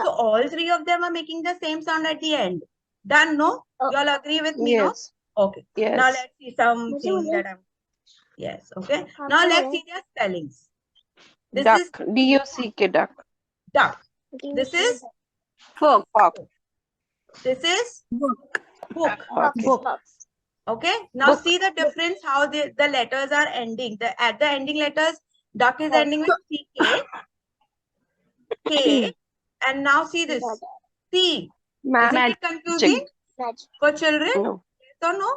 S2: all three of them are making the same sound at the end. Done, no? You all agree with me, no? Okay.
S10: Yes.
S2: Now let's see something that I'm... Yes, okay. Now let's see their spellings. This
S10: Duck.
S2: is
S10: D-U-C-K, duck.
S2: duck. This is
S10: Fork.
S2: this is book.
S10: Okay.
S2: Okay. Now see the difference how the letters are ending. At the ending letters, duck is ending with CK. K. And now see this. C. Isn't it confusing for children?
S10: No.
S2: Yes or no?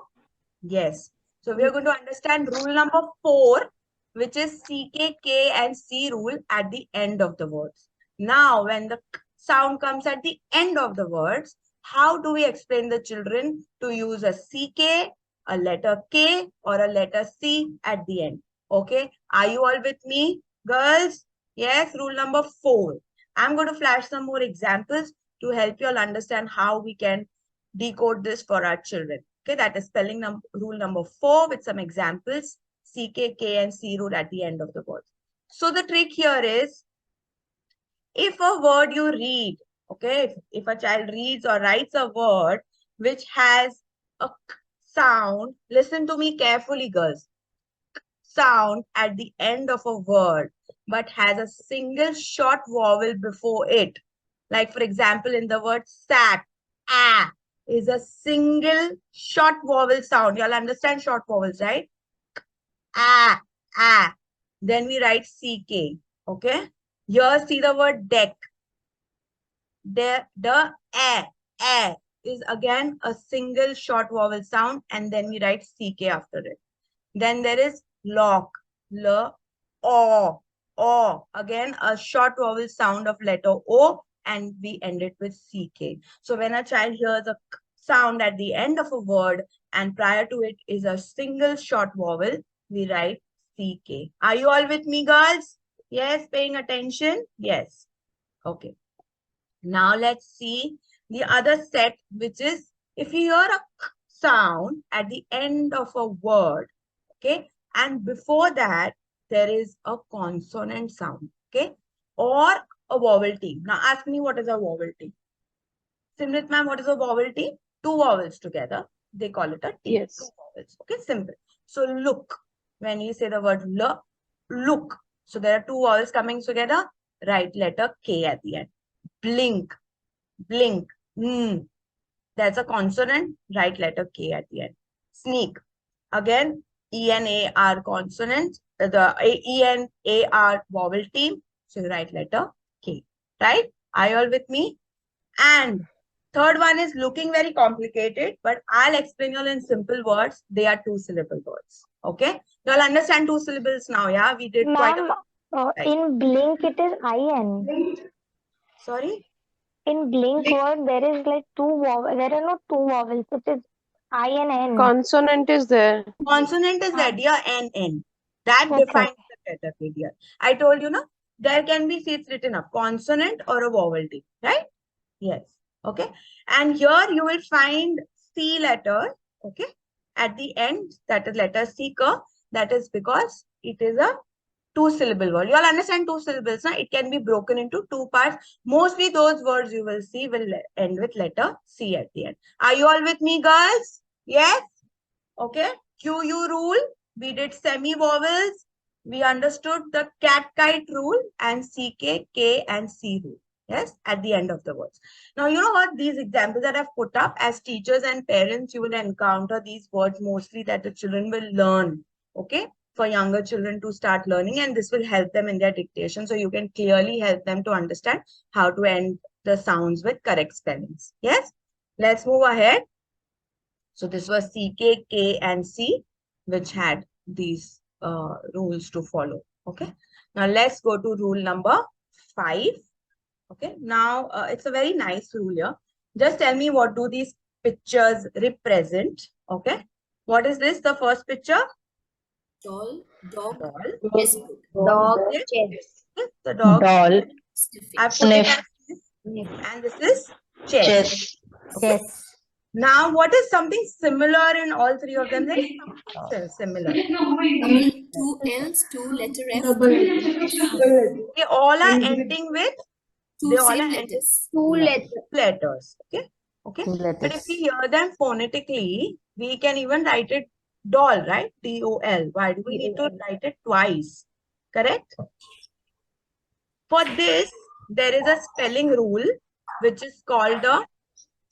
S2: Yes. So we are going to understand rule number 4, which is CK, K and C rule at the end of the words. Now, when the k sound comes at the end of the words, how do we explain the children to use a CK, a letter K or a letter C at the end? Okay. Are you all with me, girls? Yes. Rule number 4. I'm going to flash some more examples to help you all understand how we can decode this for our children. Okay, that is spelling rule number 4 with some examples, CK, K and C rule at the end of the word. So the trick here is, if a word you read, okay, if a child reads or writes a word which has a k sound, listen to me carefully, girls, k sound at the end of a word, but has a single short vowel before it. Like, for example, in the word sack, ah, is a single short vowel sound. You all understand short vowels, right? Ah, ah. Then we write CK. Okay. Here, see the word deck. The a is again a single short vowel sound, and then we write CK after it. Then there is lock, l, o. Again, a short vowel sound of letter O, and we end it with CK. So when a child hears a k sound at the end of a word and prior to it is a single short vowel, we write CK. Are you all with me, girls? Yes, paying attention? Yes. Okay. Now let's see the other set, which is if you hear a k sound at the end of a word, okay, and before that there is a consonant sound, okay, or a vowel T. Now ask me, what is a vowel T? Simrit ma'am, what is a vowel T? Two vowels together. They call it a T.
S10: Yes.
S2: Two vowels. Okay, simple. So look, when you say the word l, look. So there are two vowels coming together. Write letter K at the end. Blink, blink. That's a consonant. Write letter K at the end. Sneak. Again, E-N-A-R consonant. The E-N-A-R vowel T. So you write letter K. Right? Are you all with me? And third one is looking very complicated, but I'll explain you all in simple words. They are 2-syllable words. Okay? You all understand 2 syllables now, yeah? We did quite a
S6: Ma'am,
S2: lot.
S6: in blink it is IN.
S2: Sorry?
S6: In blink word there is like two vowels. There are no two vowels. It is I and N.
S10: Consonant is there.
S2: Consonant is there, dear, N. That
S6: Okay.
S2: defines the letter K, dear. I told you, no? There can be, see, it's written up, consonant or a vowel T, right? Yes. Okay. And here you will find C letter, okay, at the end, that is letter C. That is because it is a 2-syllable word. You all understand 2 syllables, na? It can be broken into 2 parts. Mostly those words you will see will end with letter C at the end. Are you all with me, girls? Yes? Okay. QU rule. We did semi-vowels. We understood the cat-kite rule and CK, K and C rule. Yes, at the end of the words. Now, you know what? These examples that I've put up, as teachers and parents, you will encounter these words mostly that the children will learn. Okay, for younger children to start learning, and this will help them in their dictation. So you can clearly help them to understand how to end the sounds with correct spellings. Yes, let's move ahead. So this was CK, K and C, which had these rules to follow. Okay, now let's go to rule number 5. Okay, now it's a very nice rule here. Just tell me, what do these pictures represent? Okay, what is this? The first picture?
S7: Doll, dog,
S2: Doll.
S7: chessboard.
S5: Dog,
S2: Yes,
S5: chess.
S2: yes, the dog.
S9: Doll.
S7: Sniffing.
S2: I put it
S9: Sniff.
S2: as sniff. And this is chess.
S5: Chess.
S2: Now, what is something similar in all three of them? There is something similar.
S7: Two L's, two letter F,
S2: They all are ending with,
S7: two
S2: they all
S7: same
S2: are ending
S7: letters.
S5: Two letters.
S2: letters. Okay. Okay. But if we hear them phonetically, we can even write it doll, right? D-O-L. Why do we need to write it twice? Correct? For this, there is a spelling rule which is called the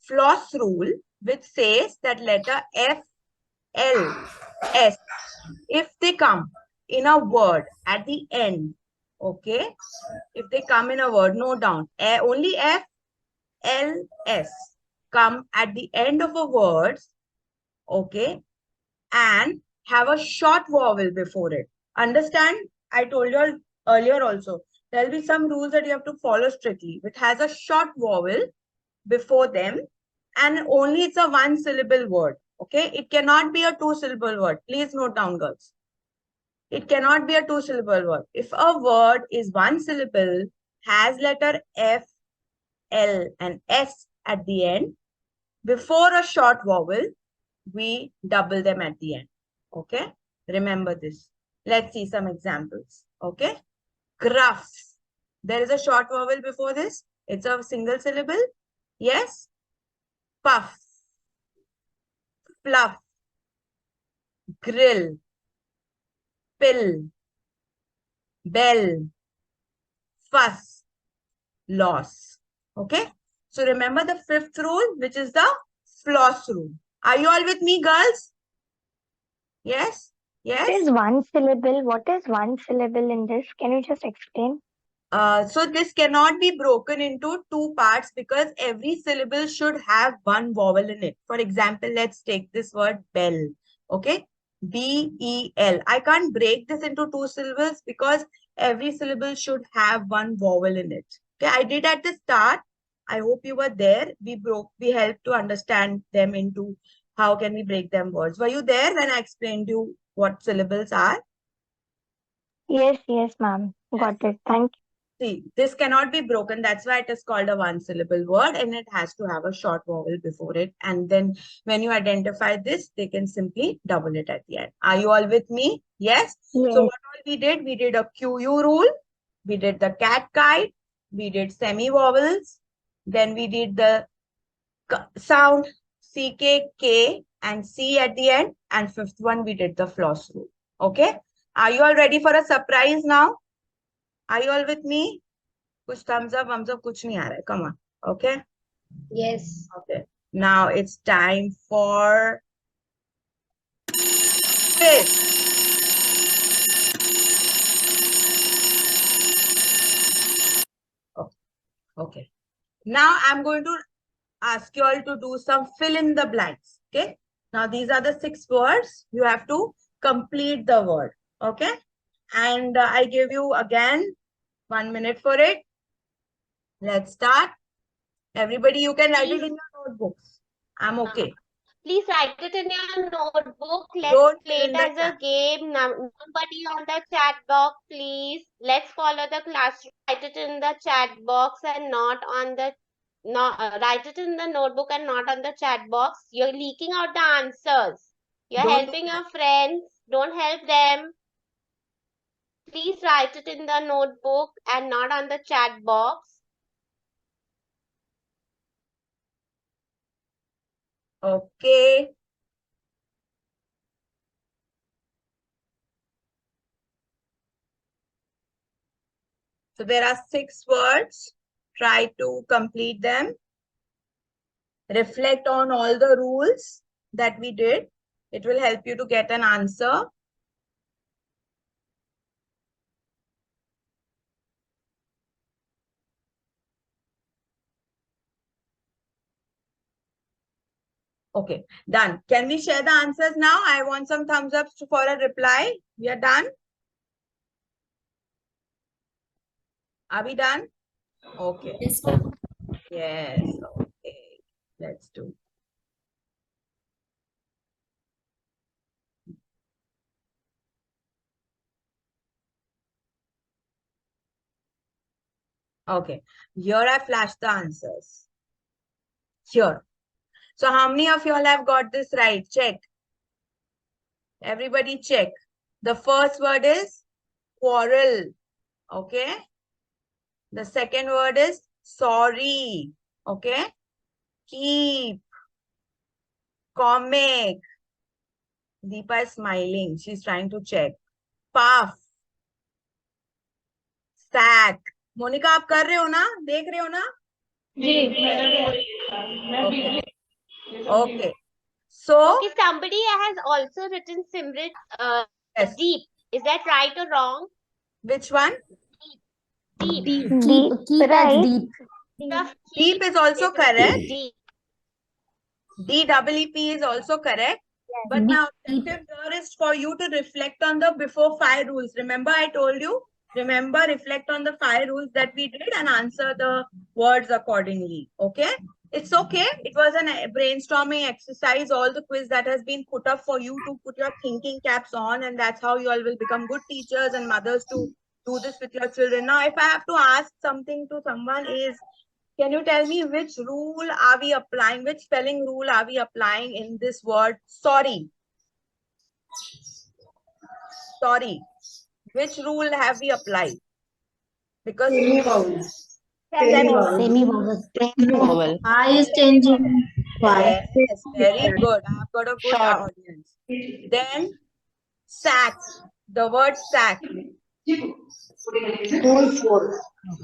S2: floss rule, which says that letter F, L, S, if they come in a word at the end, okay? If they come in a word, note down. Only F, L, S. come at the end of a word, okay, and have a short vowel before it. Understand? I told you all earlier also. There will be some rules that you have to follow strictly. It has a short vowel before them and only it's a one syllable word. Okay, it cannot be a two syllable word. Please note down, girls. It cannot be a two syllable word. If a word is one syllable, has letter F, L, and S at the end, before a short vowel, we double them at the end. Okay, remember this. Let's see some examples. Okay, gruff. There is a short vowel before this. It's a single syllable. Yes. Puff, fluff, grill, pill, bell, fuss, loss. Okay. So remember the fifth rule, which is the floss rule. Are you all with me, girls? Yes? Yes?
S6: What is one syllable? What is one syllable in this? Can you just explain?
S2: So this cannot be broken into two parts because every syllable should have one vowel in it. For example, let's take this word bell. Okay? B-E-L. I can't break this into two syllables because every syllable should have one vowel in it. Okay, I did at the start. I hope you were there. We helped to understand them into how can we break them words. Were you there when I explained you what syllables are?
S6: Yes, ma'am. Got it. Thank you.
S2: See, this cannot be broken. That's why it is called a one syllable word and it has to have a short vowel before it. And then when you identify this, they can simply double it at the end. Are you all with me? Yes?
S6: Yes.
S2: So what all we did? We did a QU rule. We did the cat kite. We did semi-vowels. Then we did the sound CK, K and C at the end. And fifth one, we did the floss rule. Okay? Are you all ready for a surprise now? Are you all with me? Kuch thumbs up, kuch nahi aa raha hai. Come on. Okay?
S5: Yes.
S2: Okay. Now it's time for quiz. Okay. Now I'm going to ask you all to do some fill in the blanks. Okay? Now these are the 6 words. You have to complete the word. Okay? And I give you again 1 minute for it. Let's start. Everybody, you can write it in your notebooks. I'm okay.
S1: Please write it in your notebook. Let's
S2: Don't
S1: play
S2: fill
S1: it
S2: in the
S1: as a
S2: chat.
S1: game. Nobody on the chat box, please. Let's follow the classroom. Write it in the chat box and not on the write it in the notebook and not on the chat box. You're leaking out the answers. You're
S2: Don't do
S1: helping
S2: that.
S1: your friends. Don't help them. Please write it in the notebook and not on the chat box.
S2: Okay. So there are 6 words. Try to complete them. Reflect on all the rules that we did. It will help you to get an answer. Okay, done. Can we share the answers now? I want some thumbs up for a reply. We are done. Are we done? Okay.
S7: Yes, ma'am.
S2: Yes. Okay. Let's do. Okay. Here I flashed the answers. Here. So how many of you all have got this right? Check. Everybody check. The first word is quarrel. Okay. The second word is sorry. Okay. Keep. Comic. Deepa is smiling. She's trying to check. Puff. Sack. Monica, आप कर रहे हो ना? देख रहे हो ना? Okay. Okay. So.
S1: Okay, somebody has also written Simrit
S2: Yes.
S1: deep. Is that right or wrong?
S2: Which one?
S1: Deep.
S5: Keep as
S6: Right.
S5: deep.
S2: Deep is also correct.
S1: Deep.
S2: D-double-E-P is also correct. But now objective here is for you to reflect on the before 5 rules. Remember I told you? Remember, reflect on the 5 rules that we did and answer the words accordingly. Okay? It's okay. It was a brainstorming exercise. All the quiz that has been put up for you to put your thinking caps on, and that's how you all will become good teachers and mothers to do this with your children. Now, if I have to ask something to someone is, can you tell me which rule are we applying? Which spelling rule are we applying in this word sorry? Sorry. Which rule have we applied? Because
S5: Semi-vowel.
S10: Vowel.
S5: I is changing. Why?
S2: yes, very good. I've got a good
S10: Short.
S2: audience. Then sack. The word sack.
S5: Full force.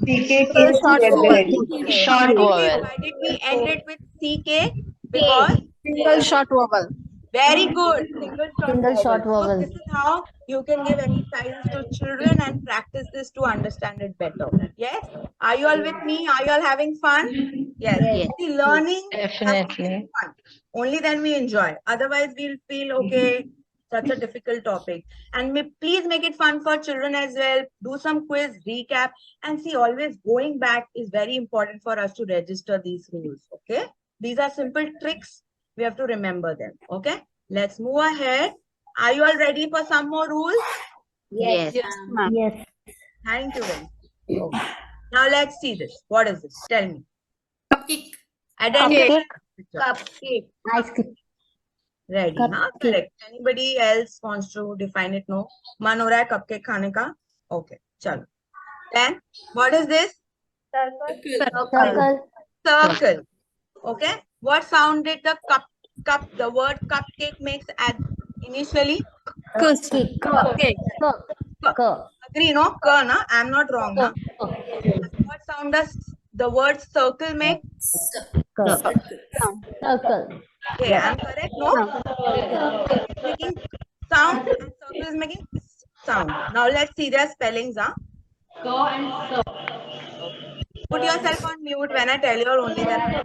S10: Short vowel.
S2: Okay.
S10: Short vowel.
S2: Why did we end it with CK? Because
S3: Single short vowel.
S2: very good. Single short vowel. So this is how you can give exercises to children and practice this to understand it better. Yes? Are you all with me? Are you all having fun? Yes. See, learning has to be
S10: Definitely.
S2: fun. Only then we enjoy. Otherwise, we'll feel, okay, such a difficult topic. And please make it fun for children as well. Do some quiz, recap. And see, always going back is very important for us to register these rules. Okay? These are simple tricks. We have to remember them. Okay? Let's move ahead. Are you all ready for some more rules?
S10: Yes.
S5: Yes.
S2: Thank you very much. Okay. Now let's see this. What is this? Tell me.
S7: Cupcake.
S2: Identify.
S5: Cupcake. Ice cream.
S2: Ready? Huh? Correct. Anybody else wants to define it? No. Man ho raha hai cupcake khane ka. Okay. Chalo. Then what is this?
S5: Circle.
S2: Circle. Okay. What sound did the the word cupcake makes at initially?
S5: Cupcake.
S2: Agree, no? Ka, na? I'm not wrong, na? What sound does the word circle make?
S5: Circle.
S2: Okay, I'm correct, no? It's making sound and circle is making sound. Now let's see their spellings, huh? Okay. Put yourself on mute when I tell you, or only then.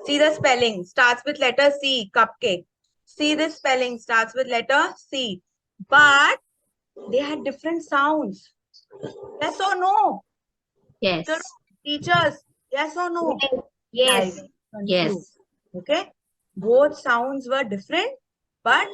S2: See the spelling starts with letter C, cupcake. See the spelling starts with letter C. But they had different sounds. Yes or no?
S5: Yes.
S2: Teachers, yes or no?
S5: Yes.
S2: Yes. Okay. Both sounds were different, but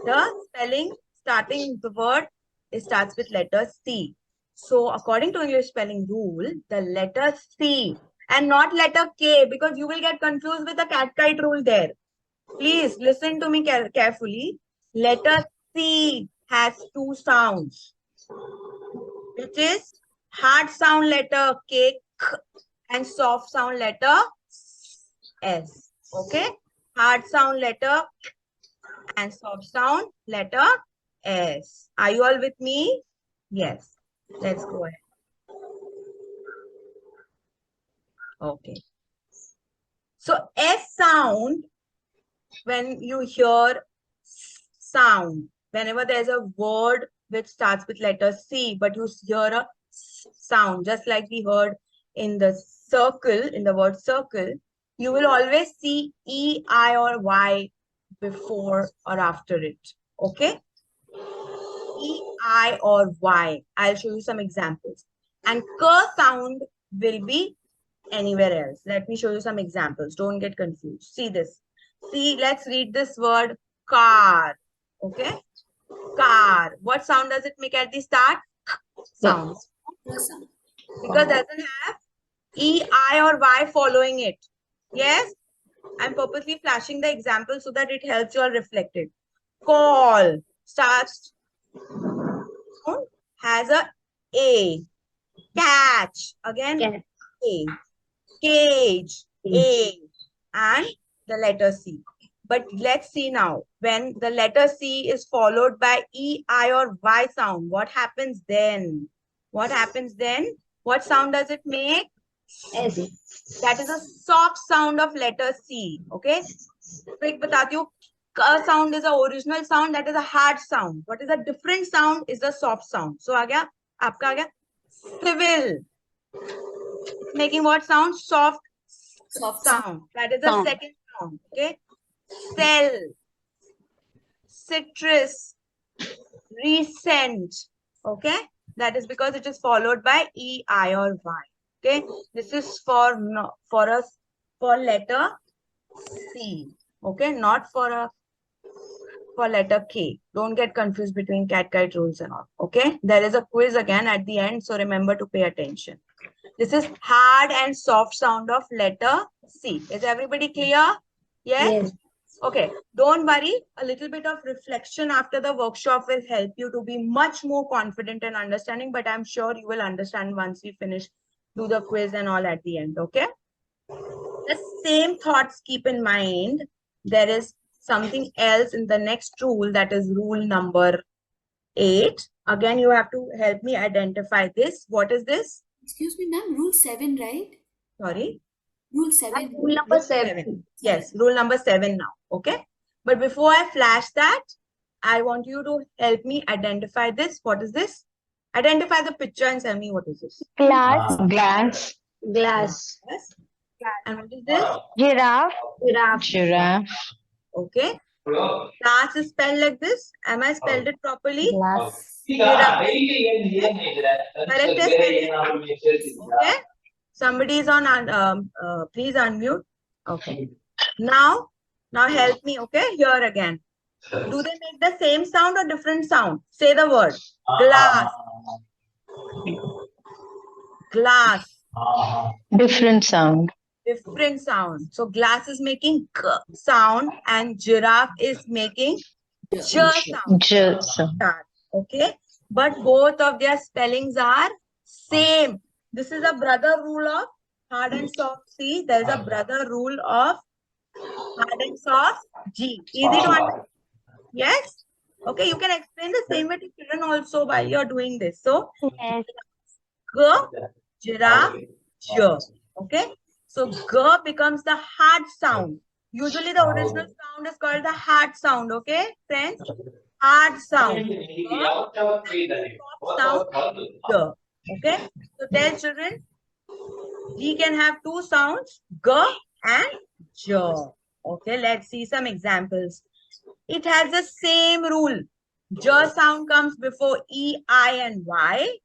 S2: the spelling starting the word, it starts with letter C. So according to English spelling rule, the letter C and not letter K, because you will get confused with the cat kite rule there. Please listen to me carefully. Letter C has 2 sounds, which is hard sound letter K and soft sound letter S. Okay? Hard sound letter and soft sound letter S. Are you all with me? Yes. Let's go ahead. Okay. So S sound, when you hear sound, whenever there's a word which starts with letter C, but you hear a sound, just like we heard in the circle, in the word circle, you will always see E, I, or Y before or after it. Okay? E, I, or Y. I'll show you some examples. And K sound will be anywhere else. Let me show you some examples. Don't get confused. See this. See, let's read this word car. Okay? Car. What sound does it make at the start? Sound. Because it doesn't have E, I, or Y following it. Yes? I'm purposely flashing the example so that it helps you all reflect it. Call starts, has a A. Catch, again, A. Cage, A. And the letter C. But let's see now. When the letter C is followed by E, I, or Y sound, what happens then? What happens then? What sound does it make?
S5: S.
S2: That is a soft sound of letter C. Okay? Quick batati hu. Ka sound is the original sound. That is a hard sound. What is a different sound is the soft sound. So aa gaya, aapka aa gaya civil. Making what sound? Soft
S7: Soft
S2: sound. That is the
S5: Sound.
S2: second sound. Okay. Cell, citrus, recent. Okay. That is because it is followed by E, I, or Y. Okay. This is for letter C. Okay. Not for letter K. Don't get confused between cat kite rules and all. Okay. There is a quiz again at the end. So remember to pay attention. This is hard and soft sound of letter C. Is everybody clear? Yes? Okay. Don't worry. A little bit of reflection after the workshop will help you to be much more confident and understanding. But I'm sure you will understand once we finish, do the quiz and all at the end. Okay. The same thoughts keep in mind. There is something else in the next rule, that is rule number 8. Again, you have to help me identify this. What is this?
S7: Excuse me, ma'am. Rule 7, right?
S2: Sorry.
S7: Rule 7.
S5: Rule number 7.
S2: Yes, rule number 7 now. Okay. But before I flash that, I want you to help me identify this. What is this? Identify the picture and tell me what is this.
S6: Glass,
S5: Glass.
S10: Glass.
S2: Yes. And what is this?
S6: giraffe,
S5: Giraffe.
S2: Okay. Glass is spelled like this. Am I spelled it properly?
S10: Glass.
S2: Correct spelling. Okay. Somebody is on, please unmute. Okay. Now help me. Okay. Here again. Do they make the same sound or different sound? Say the word. Glass. Glass.
S5: Different sound.
S2: Different sound. So glass is making g sound and giraffe is making j sound. Okay. But both of their spellings are same. This is a brother rule of hard and soft C. There is a brother rule of hard and soft G. Easy to understand? Yes? Okay, you can explain the same way to children also while you're doing this. So,
S6: yes,
S2: G, giraffe, J. Okay? So, G becomes the hard sound. Usually, the original sound is called the hard sound. Okay, friends? Hard sound. Soft sound, G. Okay? So, tell children, G can have two sounds, G and J. Okay, let's see some examples. It has the same rule. J sound comes before E, I, and Y.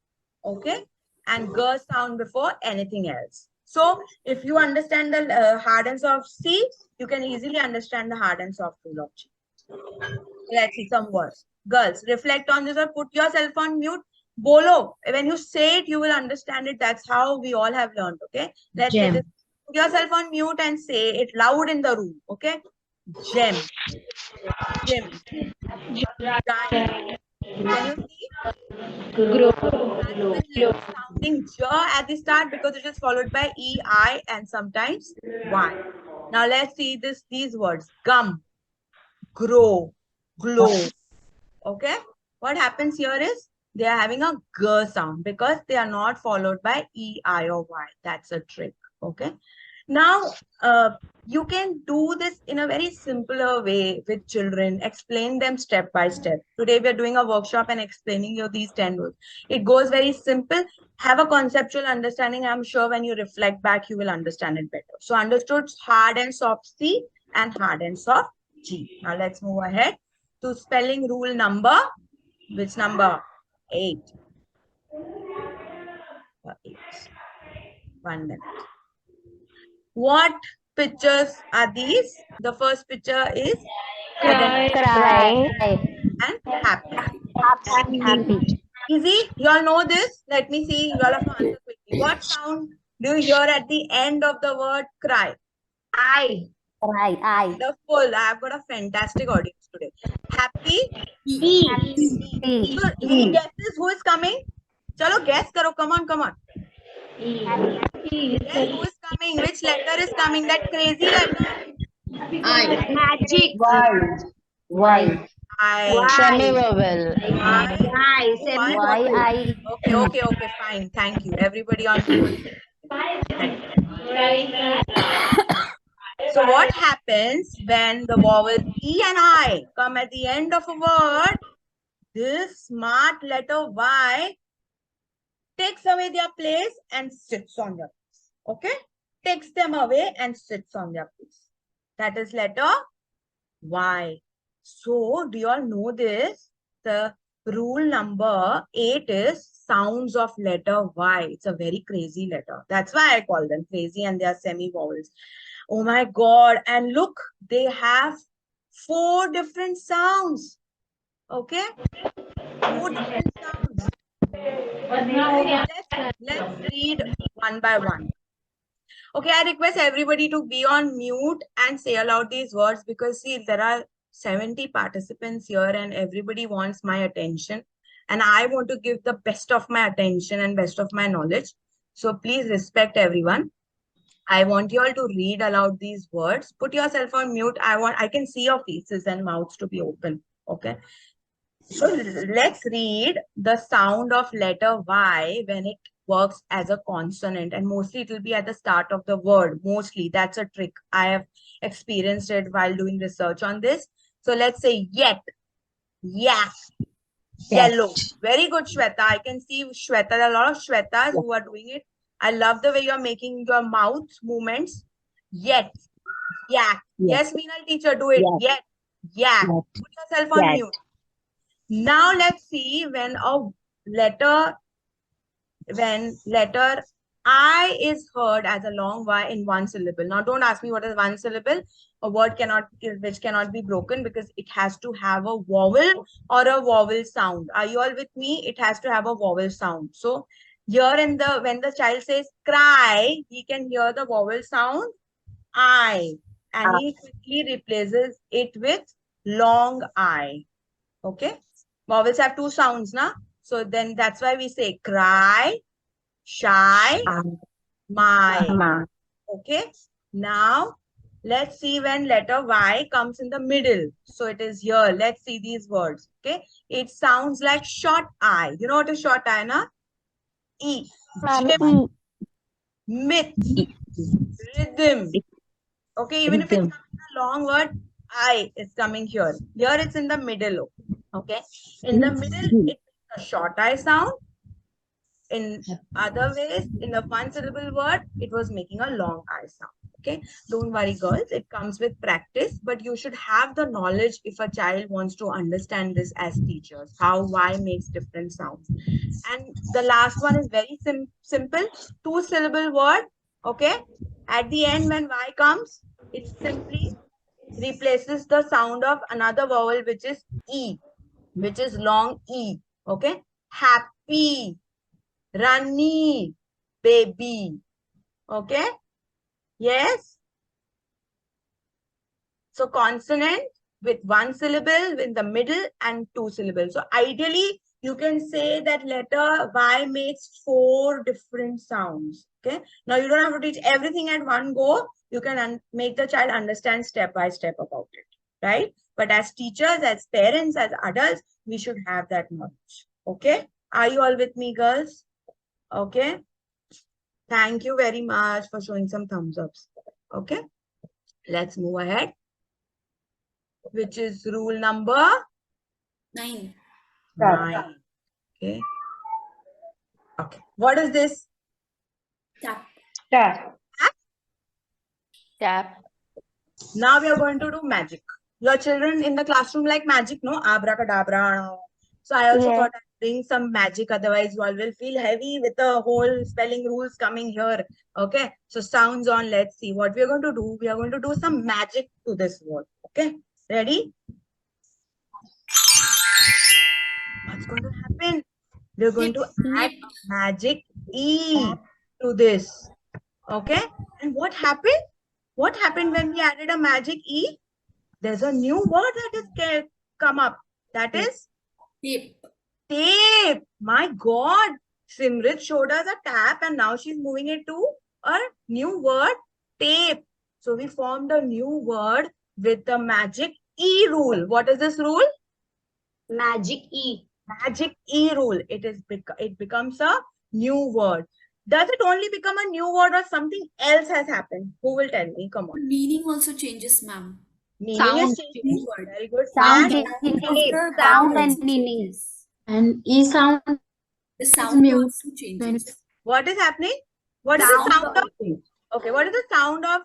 S2: Okay. And G sound before anything else. So, if you understand the hard and soft C, you can easily understand the hard and soft rule of G. Let's see some words. Girls, reflect on this or put yourself on mute. Bolo. When you say it, you will understand it. That's how we all have learned. Okay. Let's say this. Put yourself on mute and say it loud in the room. Okay. Gem. Gem. Giant. Can you see?
S3: Grow.
S2: Sounding J at the start because it is followed by E, I, and sometimes Y. Now let's see these words. Gum, grow, glow. Okay. What happens here is they are having a G sound because they are not followed by E, I, or Y. That's a trick. Okay. Now, you can do this in a very simpler way with children. Explain them step by step. Today, we are doing a workshop and explaining you these 10 rules. It goes very simple. Have a conceptual understanding. I'm sure when you reflect back, you will understand it better. So, understood hard and soft C and hard and soft G. Now, let's move ahead to spelling rule number. Which number? 8. 8. 1 minute. What pictures are these? The first picture is
S6: cry,
S2: and happy. Easy. You all know this? Let me see. You all have to answer quickly. What sound do you hear at the end of the word cry? I. Wonderful. I have got a fantastic audience today. Happy? E. So, any guesses who is coming? Chalo, guess karo. Come on, come on. Guess who is coming? Which letter is coming? That crazy letter.
S5: Magic.
S10: Y.
S5: Semi-vowel.
S2: Okay, fine. Thank you. Everybody on board. So what happens when the vowels E and I come at the end of a word? This smart letter Y takes away their place and sits on your place. Okay? takes them away and sits on their place. That is letter Y. So, do you all know this? The rule number 8 is sounds of letter Y. It's a very crazy letter. That's why I call them crazy, and they are semi-vowels. Oh my God. And look, they have 4 different sounds. Okay? 4 different sounds. Let's read one by one. Okay, I request everybody to be on mute and say aloud these words, because see, there are 70 participants here and everybody wants my attention. And I want to give the best of my attention and best of my knowledge. So please respect everyone. I want you all to read aloud these words. Put yourself on mute. I can see your faces and mouths to be open. Okay. So let's read the sound of letter Y when it works as a consonant, and mostly it will be at the start of the word. Mostly, that's a trick. I have experienced it while doing research on this. So let's say yet, yak, yellow. Very good, Shweta. I can see Shweta. There are a lot of Shwetas who are doing it. I love the way you're making your mouth movements. Yet, yak. Yes, Meenal teacher, do it. Yet, yak. Put yourself on mute. Now let's see when letter I is heard as a long Y in one syllable. Now don't ask me what is one syllable. A word which cannot be broken, because it has to have a vowel or a vowel sound. Are you all with me? It has to have a vowel sound. So here when the child says cry, he can hear the vowel sound I, and he quickly replaces it with long I. Okay. Vowels have 2 sounds, na? So then that's why we say cry, shy, my. Okay. Now, let's see when letter Y comes in the middle. So it is here. Let's see these words. Okay. It sounds like short I. You know what is short I, na? E. Gym, myth, rhythm. Okay. Even if it's a long word, I is coming here. Here it's in the middle. Okay. In the middle, it's a short I sound. In other ways, in the one syllable word, it was making a long I sound. Okay. Don't worry, girls. It comes with practice, but you should have the knowledge if a child wants to understand this as teachers, how Y makes different sounds. And the last one is very simple. 2 syllable word. Okay. At the end, when Y comes, it simply replaces the sound of another vowel, which is E, which is long E. Okay. Happy, runny, baby. Okay. Yes. So consonant with 1 syllable in the middle and 2 syllables. So ideally, you can say that letter Y makes 4 different sounds. Okay. Now you don't have to teach everything at one go. You can make the child understand step by step about it. Right. But as teachers, as parents, as adults, we should have that knowledge. Okay. Are you all with me, girls? Okay. Thank you very much for showing some thumbs ups. Okay. Let's move ahead. Which is rule number
S7: 9.
S2: 9. Okay. Okay. What is this?
S7: Tap.
S5: Tap.
S2: Now we are going to do magic. Your children in the classroom like magic, no? Abracadabra. So I also thought I'd bring some magic. Otherwise, you all will feel heavy with the whole spelling rules coming here. Okay. So sounds on. Let's see what we are going to do. We are going to do some magic to this word. Okay. Ready? What's going to happen? We're going to add magic E to this. Okay. And what happened? What happened when we added a magic E? There's a new word that is come up. That is
S7: Tape.
S2: tape. My God. Simrit showed us a tap and now she's moving it to a new word, tape. So we formed a new word with the magic E rule. What is this rule?
S10: Magic E.
S2: Magic E rule. It becomes a new word. Does it only become a new word or something else has happened? Who will tell me? Come on.
S7: Meaning also changes, ma'am.
S2: Meaning
S10: Sound.
S2: is changing. Very good.
S10: Sound,
S2: And
S10: sound and meaning. And E sound
S7: The sound also changes.
S2: what is happening? What is the sound of? Okay, what is the sound of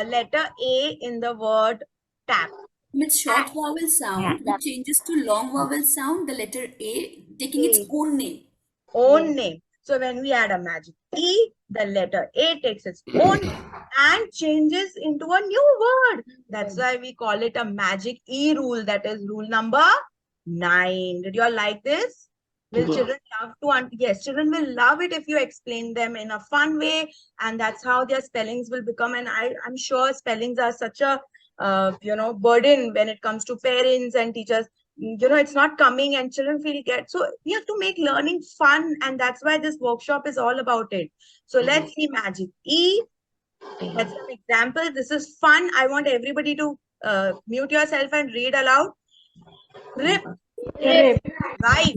S2: letter A in the word tap?
S7: With short vowel sound, which changes to long vowel sound, the letter A taking its own name.
S2: Own name. So when we add a magic E, the letter A takes its own and changes into a new word. That's why we call it a magic E rule. That is rule number 9. Did you all like this? Will children love to? Yes, children will love it if you explain them in a fun way, and that's how their spellings will become. And I'm sure spellings are such a burden when it comes to parents and teachers. It's not coming and children feel so we have to make learning fun, and that's why this workshop is all about it. So let's see magic E. That's an example. This is fun. I want everybody to mute yourself and read aloud. Rip. Right.
S9: Right.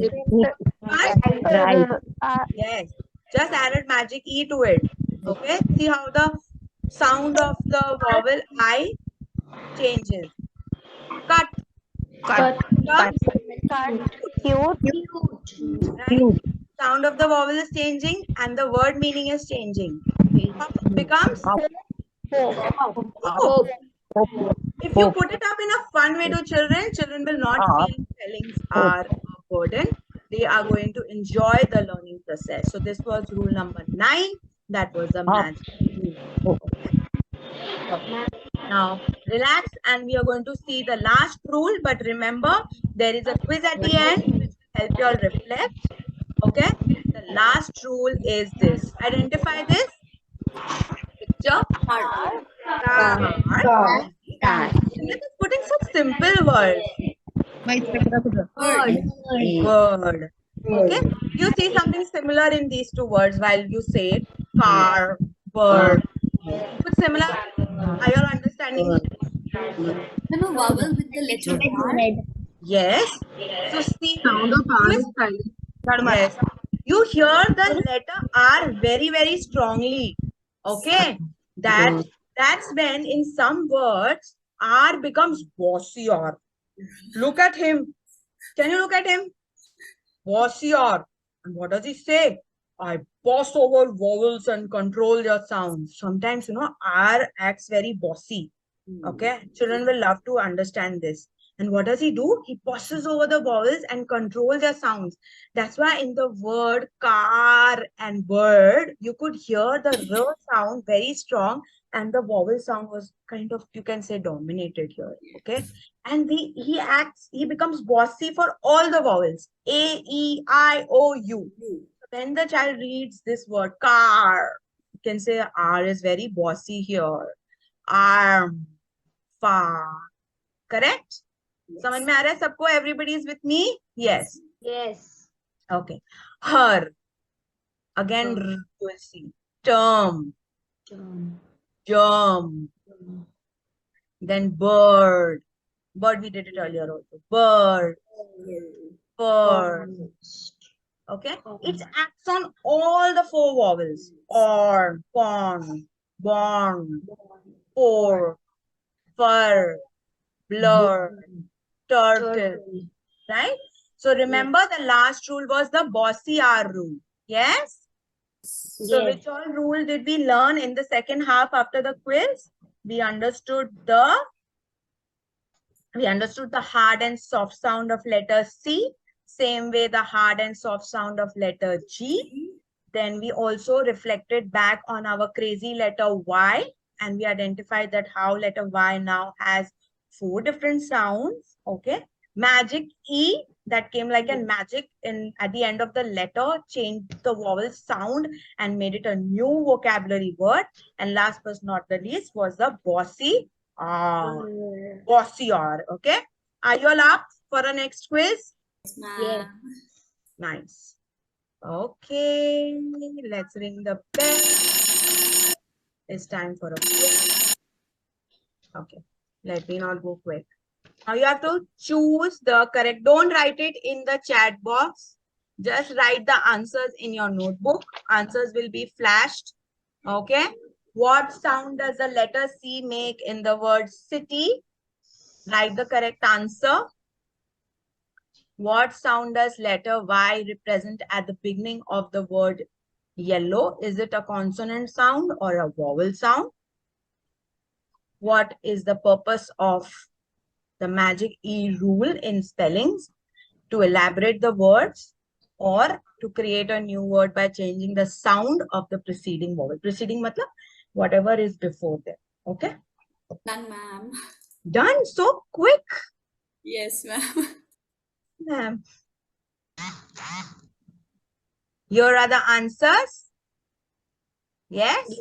S2: Yes. Just added magic E to it. Okay. See how the sound of the vowel I changes. Cut. Becomes right? Sound of the vowel is changing and the word meaning is changing. Hop becomes hope. If you put it up in a fun way to children, children will not feel spellings are a burden. They are going to enjoy the learning process. So this was rule number 9. That was the magic rule. Okay. Now relax and we are going to see the last rule. But remember, there is a quiz at the end which will help you all reflect. Okay. The last rule is this. Identify this picture. Car. Simrit is putting such simple words. Word. Okay. You see something similar in these two words while you say it. Car, bird. But similar. Are you all understanding?
S7: Then a vowel with the letter R.
S2: Yes. So see. Yes. You hear the letter R very, very strongly. Okay. That's when in some words R becomes Bossy R. Look at him. Can you look at him? Bossy R. And what does he say? I boss over vowels and control their sounds. Sometimes, R acts very bossy. Okay. Children will love to understand this. And what does he do? He bosses over the vowels and controls their sounds. That's why in the word car and bird, you could hear the R sound very strong and the vowel sound was kind of, you can say, dominated here. Okay. And he becomes bossy for all the vowels. A, E, I, O, U. When the child reads this word car, you can say R is very bossy here. Arm, far. Correct? समझ में आ रहा है सबको? Everybody is with me? Yes.
S8: Yes.
S2: Okay. Her. Again, you will see. Term. Germ. Then bird. Bird, we did it earlier also. Bird. Bird. Okay. It acts on all the 4 vowels. Or, pon, born, pour, fur, blur, turtle. Right? So remember the last rule was the Bossy R rule. Yes? So which all rule did we learn in the second half after the quiz? We understood the hard and soft sound of letter C. Same way the hard and soft sound of letter G. Then we also reflected back on our crazy letter Y. And we identified that how letter Y now has 4 different sounds. Okay. Magic E, that came like a magic at the end of the letter, changed the vowel sound and made it a new vocabulary word. And last but not the least was the Bossy R. Bossy R. Okay. Are you all up for a next quiz?
S7: Yes.
S2: Nice. Okay. Let's ring the bell. It's time for a quiz. Okay. Let me not go quick. Now you have to choose the correct. Don't write it in the chat box. Just write the answers in your notebook. Answers will be flashed. Okay. What sound does the letter C make in the word city? Write the correct answer. What sound does letter Y represent at the beginning of the word Yellow, is it a consonant sound or a vowel sound? What is the purpose of the magic E rule in spellings? To elaborate the words or to create a new word by changing the sound of the preceding vowel. Preceding matlab whatever is before them. Okay?
S7: Done, ma'am.
S2: Done so quick.
S7: Yes, ma'am.
S2: Ma'am. Here are the answers. Yes?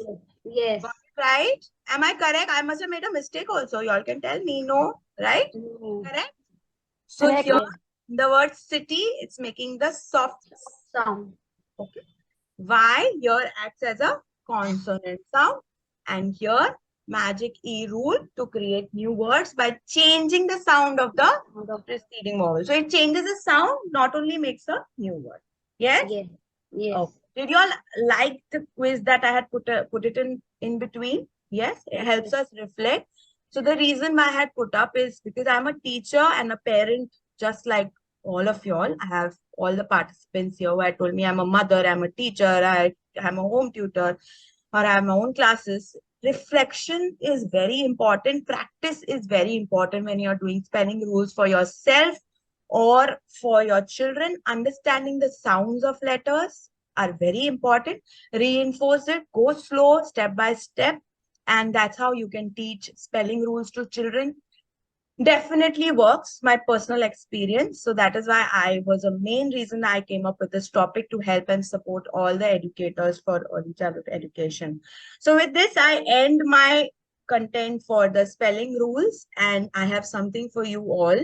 S6: Yes.
S2: Got it right? Am I correct? I must have made a mistake also. You all can tell me. No, right? Correct? So
S6: Correct.
S2: here, the word city, it's making the soft
S6: Sound.
S2: Okay. Y here acts as a consonant sound. And here, magic E rule to create new words by changing the sound of the preceding vowel. So it changes the sound, not only makes a new word. Yes?
S6: Yes. Yes.
S2: Okay. Did you all like the quiz that I had put it in between? Yes, it helps us reflect. So the reason why I had put up is because I'm a teacher and a parent, just like all of y'all. I have all the participants here who had told me I'm a mother, I'm a teacher, I'm a home tutor, or I have my own classes. Reflection is very important. Practice is very important when you're doing spelling rules for yourself or for your children. Understanding the sounds of letters are very important. Reinforce it, go slow, step by step, and that's how you can teach spelling rules to children. Definitely works, my personal experience. So that is why I was a main reason I came up with this topic to help and support all the educators for early childhood education. So with this, I end my content for the spelling rules, and I have something for you all.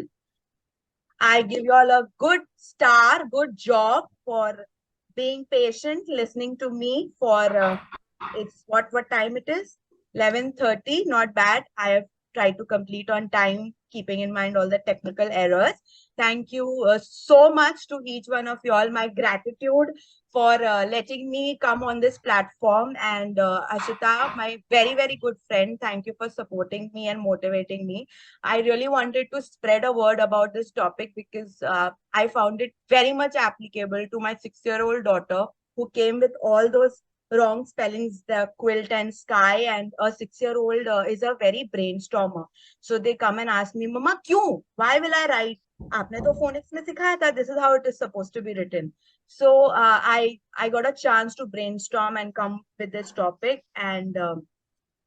S2: I give you all a good star, good job for being patient, listening to me for it's what time it is? 11:30, not bad. I have tried to complete on time, keeping in mind all the technical errors. Thank you so much to each one of you all. My gratitude for letting me come on this platform. And Ashita, my very, very good friend, thank you for supporting me and motivating me. I really wanted to spread a word about this topic because I found it very much applicable to my 6-year-old daughter who came with all those wrong spellings, the quilt and sky, and a 6-year-old is a very brainstormer. So they come and ask me, Mama, kyun? Why will I write? Aapne to phonics mein sikhaya tha, this is how it is supposed to be written. So I got a chance to brainstorm and come with this topic, and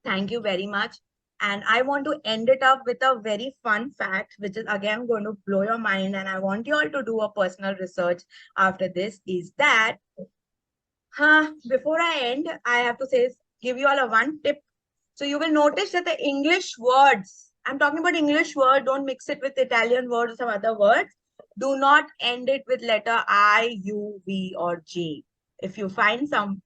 S2: thank you very much. And I want to end it up with a very fun fact, which is again going to blow your mind. And I want you all to do a personal research after this, is that before I end, I have to say, give you all a one tip. So you will notice that the English words, I'm talking about English word, don't mix it with Italian words or some other words. Do not end it with letter I, U, V, or J. If you find something,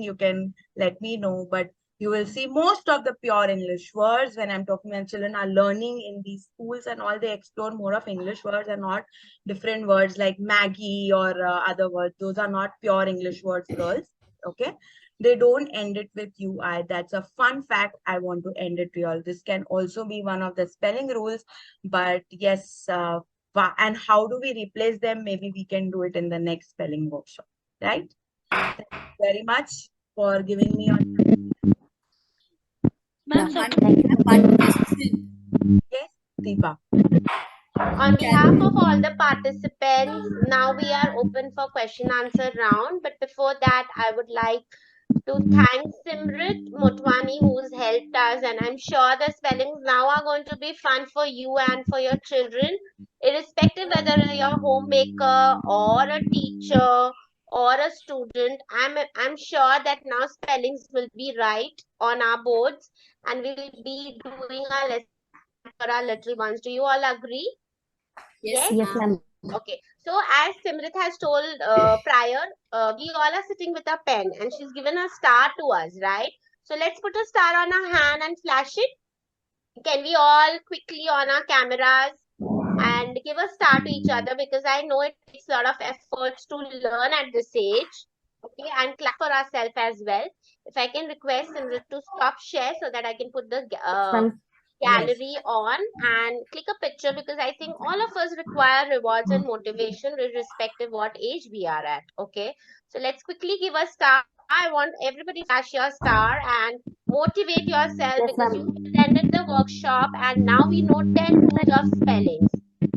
S2: you can let me know. But you will see most of the pure English words when I'm talking when children are learning in these schools and all, they explore more of English words and not different words like Maggie or other words. Those are not pure English words, girls. Okay. They don't end it with UI. That's a fun fact. I want to end it to you all. This can also be one of the spelling rules, but yes, and how do we replace them? Maybe we can do it in the next spelling workshop, right? Thank you very much for giving me your time.
S7: Ma'am, one question.
S2: Yes, Deepa.
S1: On behalf of all the participants, now we are open for question answer round. But before that, I would like to thank Simrit Motwani who's helped us, and I'm sure the spellings now are going to be fun for you and for your children, irrespective whether you're a homemaker or a teacher or a student. I'm sure that now spellings will be right on our boards, and we'll be doing our lesson fun for our little ones. Do you all agree?
S7: Yes,
S1: Yes?
S6: Yes, ma'am.
S1: Okay. So as Simrit has told prior, we all are sitting with a pen and she's given a star to us, right? So let's put a star on our hand and flash it. Can we all quickly on our cameras and give a star to each other, because I know it takes a lot of efforts to learn at this age. Okay, and clap for ourselves as well. If I can request Simrit to stop share so that I can put the
S6: Ma'am.
S1: gallery on and click a picture, because I think all of us require rewards and motivation irrespective what age we are at. Okay, so let's quickly give a star I want everybody to flash your star and motivate yourself because you attended the workshop and now we know 10 rules of spellings.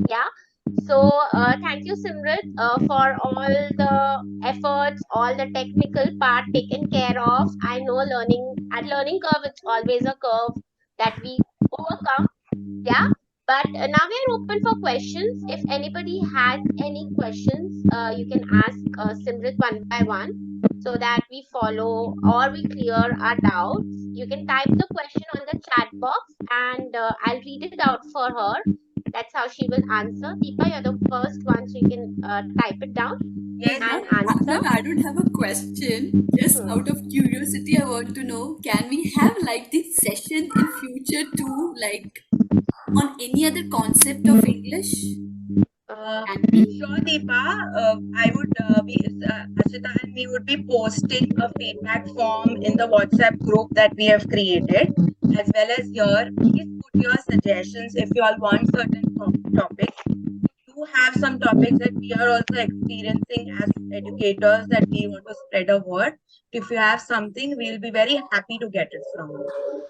S1: Yeah. So thank you, Simrit, for all the efforts, all the technical part taken care of. I know learning curve, it's always a curve that we overcome. Yeah. But now we are open for questions. If anybody has any questions, you can ask Simrit one by one so that we follow or we clear our doubts. You can type the question on the chat box and I'll read it out for her. That's how she will answer. Deepa, you're the first one, so you can type it down
S2: Yes.
S1: and answer.
S7: Ma'am, I don't have a question. Just out of curiosity, I want to know, can we have like this session in future too, like on any other concept of English? Can we?
S2: Sure, Deepa. I would Ashita and me would be posting a feedback form in the WhatsApp group that we have created, as well as here. Please put your suggestions if you all want certain topics. Do have some topics that we are also experiencing as educators that we want to spread a word. If you have something, we'll be very happy to get it from you.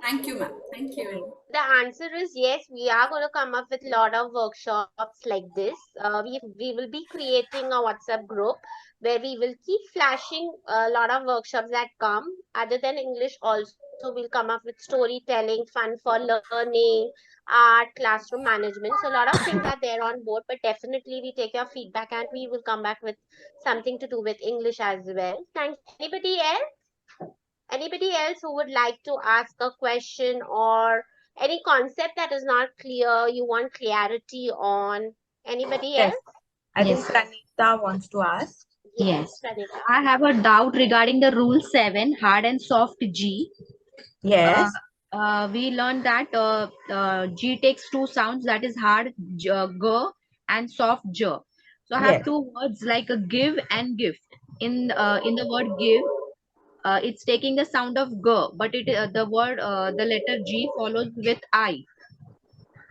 S7: Thank you, ma'am. Thank you.
S1: The answer is yes. We are going to come up with a lot of workshops like this. We will be creating a WhatsApp group where we will keep flashing a lot of workshops that come. Other than English, also we'll come up with storytelling, fun for learning, art, classroom management. So a lot of things are there on board. But definitely we take your feedback and we will come back with something to do with English as well. Thanks. Anybody else? Anybody else who would like to ask a question or any concept that is not clear, you want clarity on? Anybody
S2: Yes.
S1: else?
S2: I think
S3: Yes.
S2: Pranita wants to ask.
S3: Yes.
S1: Pranita.
S3: I have a doubt regarding the rule 7, hard and soft G.
S2: Yes.
S3: We learned that G takes two sounds, that is hard G, and soft J. So I have
S2: Yes.
S3: two words like a give and gift. In the word give, it's taking the sound of G, but the letter G follows with I.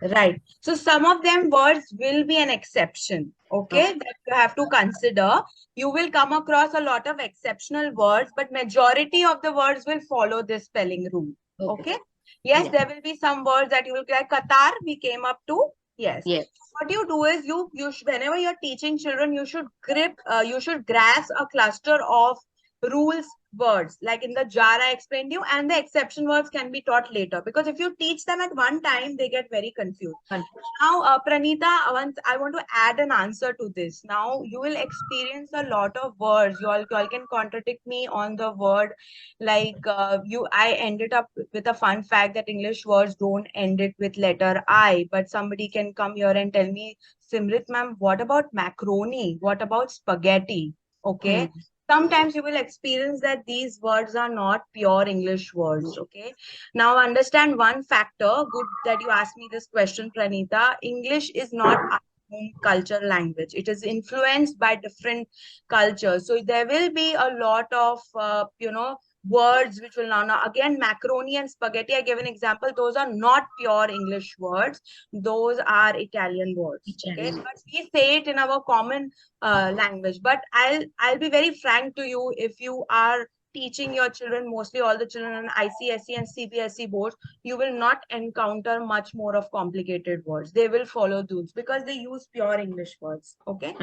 S2: Right. So some of them words will be an exception. Okay, that you have to consider. You will come across a lot of exceptional words, but majority of the words will follow this spelling rule. Okay. Yes,
S3: Yeah.
S2: there will be some words that you will like Qatar. We came up to. Yes.
S3: Yes.
S2: What you do is whenever you're teaching children, you should grasp a cluster of rules words like in the jar I explained you, and the exception words can be taught later, because if you teach them at one time they get very confused. Now Pranita, once I want to add an answer to this. Now you will experience a lot of words. You all can contradict me on the word, like I ended up with a fun fact that English words don't end it with letter I, but somebody can come here and tell me, Simrit ma'am, what about macaroni, what about spaghetti? Okay. Sometimes you will experience that these words are not pure English words. Okay. Now understand one factor. Good that you asked me this question, Pranita. English is not our home culture language. It is influenced by different cultures. So there will be a lot of, words which will now again, macaroni and spaghetti, I gave an example. Those are not pure English words. Those are Italian words. Okay. But we say it in our common language. But I'll be very frank to you. If you are teaching your children, mostly all the children on ICSE and CBSE boards, you will not encounter much more of complicated words. They will follow those because they use pure English words. Okay.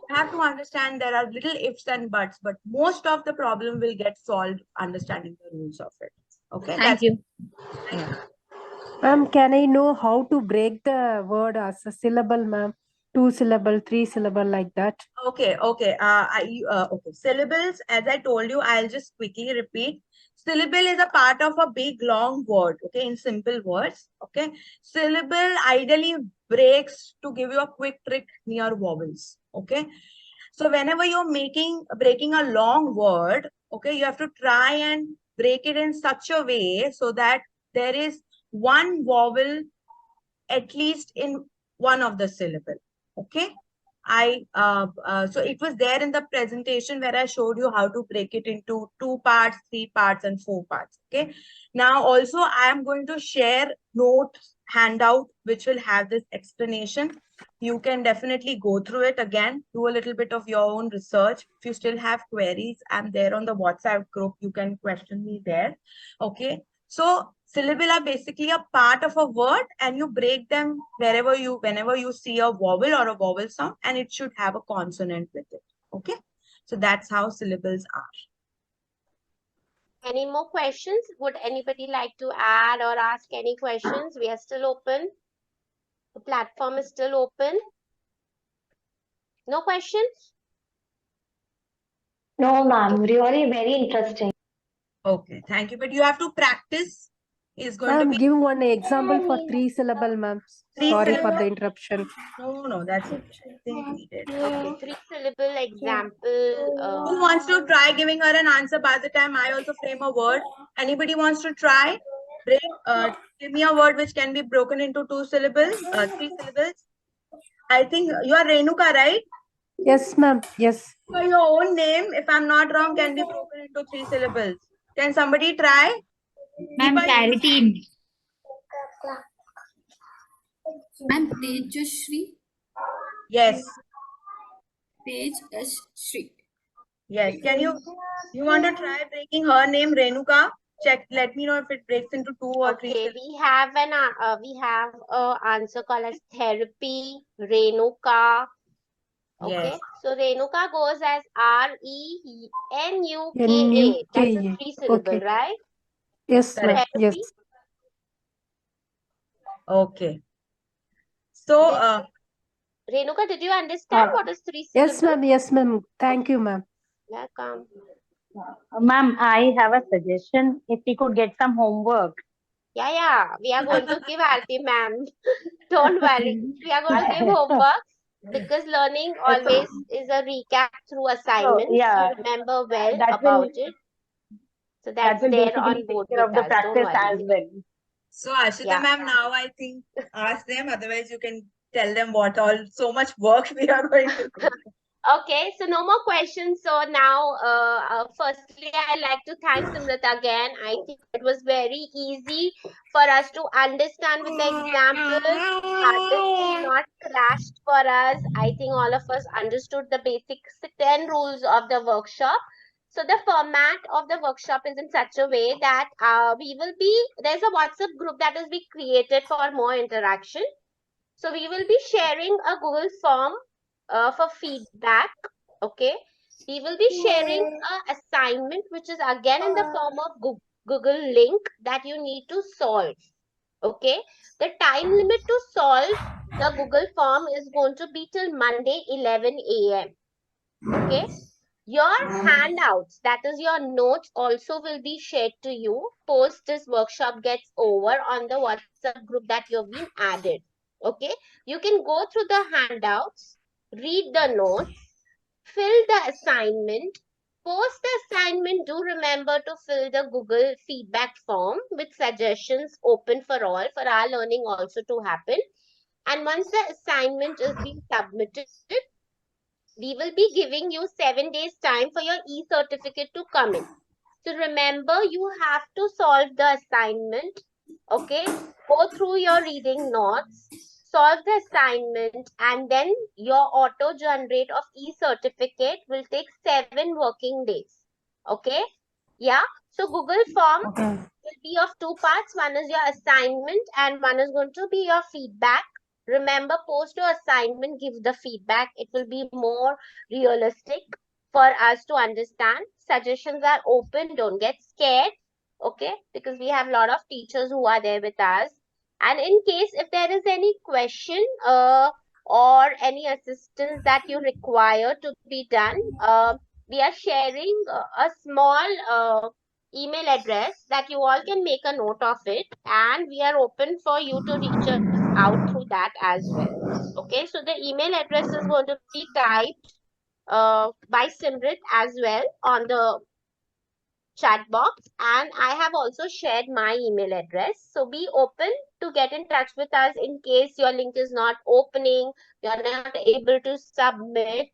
S2: You have to understand there are little ifs and buts, but most of the problem will get solved understanding the rules of it. Okay.
S3: Thank you.
S11: Ma'am, can I know how to break the word as a syllable, ma'am? 2 syllable, 3 syllable, like that.
S2: Okay. Okay. Syllables, as I told you, I'll just quickly repeat. Syllable is a part of a big long word. Okay, in simple words. Okay. Syllable ideally breaks to give you a quick trick near vowels. Okay. So whenever you're breaking a long word, okay, you have to try and break it in such a way so that there is one vowel at least in one of the syllable. Okay. So it was there in the presentation where I showed you how to break it into 2 parts, 3 parts, and 4 parts. Okay. Now also I am going to share notes handout which will have this explanation. You can definitely go through it again, do a little bit of your own research. If you still have queries, I'm there on the WhatsApp group. You can question me there. Okay. So syllable are basically a part of a word, and you break them whenever you see a vowel or a vowel sound, and it should have a consonant with it. Okay. So that's how syllables are.
S1: Any more questions? Would anybody like to add or ask any questions? We are still open. The platform is still open. No questions?
S6: No, ma'am. Really very interesting.
S2: Okay, thank you. But you have to practice. Is going to
S11: Ma'am,
S2: be
S11: give one example for 3 syllable, ma'am.
S2: 3
S11: Sorry for
S2: syllable.
S11: the interruption.
S2: No, that's okay. I think we did. Okay.
S1: 3 syllable example.
S2: Who wants to try giving her an answer by the time I also frame a word? Anybody wants to try? Give me a word which can be broken into 2 syllables, 3 syllables. I think you are Renuka, right?
S11: Yes, ma'am. Yes.
S2: So your own name, if I'm not wrong, can be broken into 3 syllables. Can somebody try?
S10: Ma'am, clarity.
S7: Ma'am, Tejashri.
S2: Yes.
S7: Tejashri.
S2: Yes. Can you want to try breaking her name, Renuka? Check. Let me know if it breaks into 2 or 3
S1: Okay,
S2: syllables.
S1: we have a answer called as therapy, Renuka. Okay,
S2: Yes.
S1: so Renuka goes as Renuka. That's a 3 syllable,
S11: Okay.
S1: right?
S11: Yes, ma'am.
S2: Correct.
S11: Yes.
S2: Okay. So,
S1: Renuka, did you understand what is 3
S11: Yes,
S1: syllables?
S11: ma'am. Yes, ma'am. Thank you, ma'am.
S1: Welcome.
S9: Ma'am, I have a suggestion. If we could get some homework.
S1: Yeah. We are going to give Aarti ma'am. Don't worry. We are going to give homework because learning always is a recap through assignments.
S9: yeah,
S1: You remember well
S9: that will
S1: about it. So that's
S9: will
S1: there
S9: basically
S1: on
S9: take
S1: board
S9: care
S1: with
S9: of the
S1: us. Don't
S9: practice as
S1: worry.
S9: well.
S2: So Ashita
S1: Yeah.
S2: ma'am, now I think ask them. Otherwise, you can tell them what all so much work we are going to do.
S1: Okay, so no more questions. So now, firstly, I like to thank Simrit again. I think it was very easy for us to understand with the example. Hardly not crashed for us. I think all of us understood the basic 10 rules of the workshop. So the format of the workshop is in such a way that there's a WhatsApp group that is being created for more interaction. So we will be sharing a Google form for feedback. Okay. We will be sharing an assignment, which is again in the form of Google link that you need to solve. Okay. The time limit to solve the Google form is going to be till Monday, 11 a.m. Okay. Your handouts, that is your notes, also will be shared to you post this workshop gets over on the WhatsApp group that you've been added. Okay. You can go through the handouts, read the notes, fill the assignment, post the assignment. Do remember to fill the Google feedback form with suggestions open for all, for our learning also to happen. And once the assignment is being submitted, we will be giving you 7 days time for your e-certificate to come in. So remember, you have to solve the assignment. Okay, go through your reading notes, solve the assignment, and then your auto generate of e-certificate will take 7 working days. Okay, yeah. So Google form will be of 2 parts. One is your assignment and one is going to be your feedback. Remember, post your assignment, give the feedback. It will be more realistic for us to understand. Suggestions are open. Don't get scared. Okay, because we have a lot of teachers who are there with us. And in case if there is any question or any assistance that you require to be done, we are sharing a small email address that you all can make a note of it, and we are open for you to reach us out through that as well. Okay, so the email address is going to be typed by Simrit as well on the chat box, and I have also shared my email address. So be open to get in touch with us in case your link is not opening, you're not able to submit,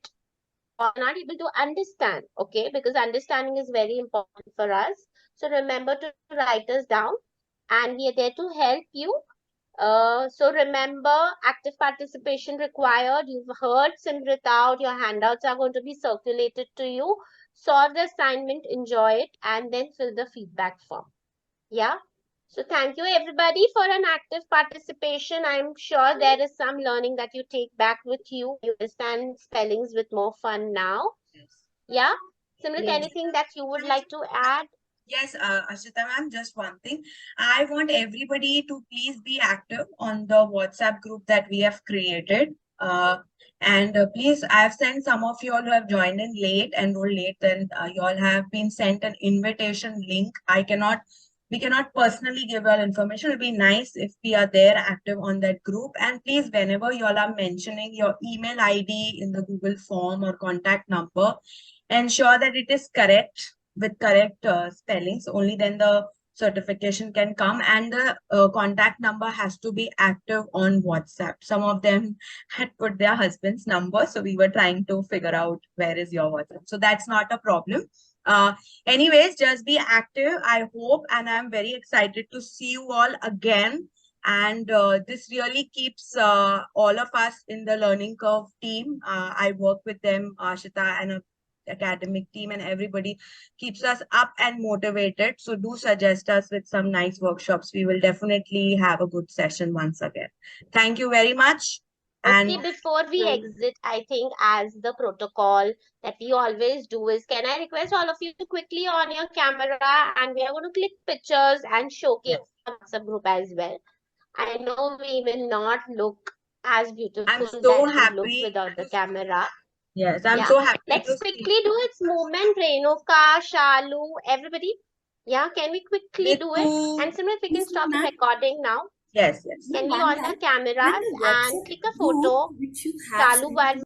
S1: or not able to understand, okay? Because understanding is very important for us. So remember to write us down, and we are there to help you. So remember, active participation required. You've heard Simrit out. Your handouts are going to be circulated to you. Solve the assignment, enjoy it, and then fill the feedback form. Yeah. So thank you everybody for an active participation. I'm sure there is some learning that you take back with you. You understand spellings with more fun now. Yeah. Simrit,
S2: Yes.
S1: anything that you would like to add?
S2: Yes, Ashita ma'am, just one thing. I want everybody to please be active on the WhatsApp group that we have created. And please, I have sent some of you all who have joined in late, enrolled late, then you all have been sent an invitation link. We cannot personally give all information. It will be nice if we are there active on that group. And please, whenever you all are mentioning your email ID in the Google form or contact number, ensure that it is correct with correct spellings. Only then the certification can come, and the contact number has to be active on WhatsApp. Some of them had put their husband's number, so we were trying to figure out where is your WhatsApp. So that's not a problem. Anyways, just be active, I hope, and I'm very excited to see you all again. And this really keeps all of us in the learning curve team. I work with them, Ashita, and academic team, and everybody keeps us up and motivated. So do suggest us with some nice workshops. We will definitely have a good session once again. Thank you very much.
S1: Okay, before we exit, I think as the protocol that we always do is, can I request all of you to quickly on your camera, and we are going to click pictures and showcase the WhatsApp group as well. I know we will not look as beautiful
S2: so
S1: that we look
S2: happy
S1: without the camera.
S2: Yes, I'm
S1: Yeah,
S2: so happy
S1: let's
S2: to
S1: quickly
S2: see.
S1: do its movement. Renuka, Shalu, everybody. Yeah, can we quickly do it? And Simrit, we can stop the recording now.
S2: Yes, yes.
S1: Can we
S7: One
S1: on the
S7: last,
S1: cameras
S7: the
S1: and
S7: WhatsApp
S1: click a
S7: group
S1: photo?
S7: which you have
S1: Shalu,
S7: sent
S1: while
S7: to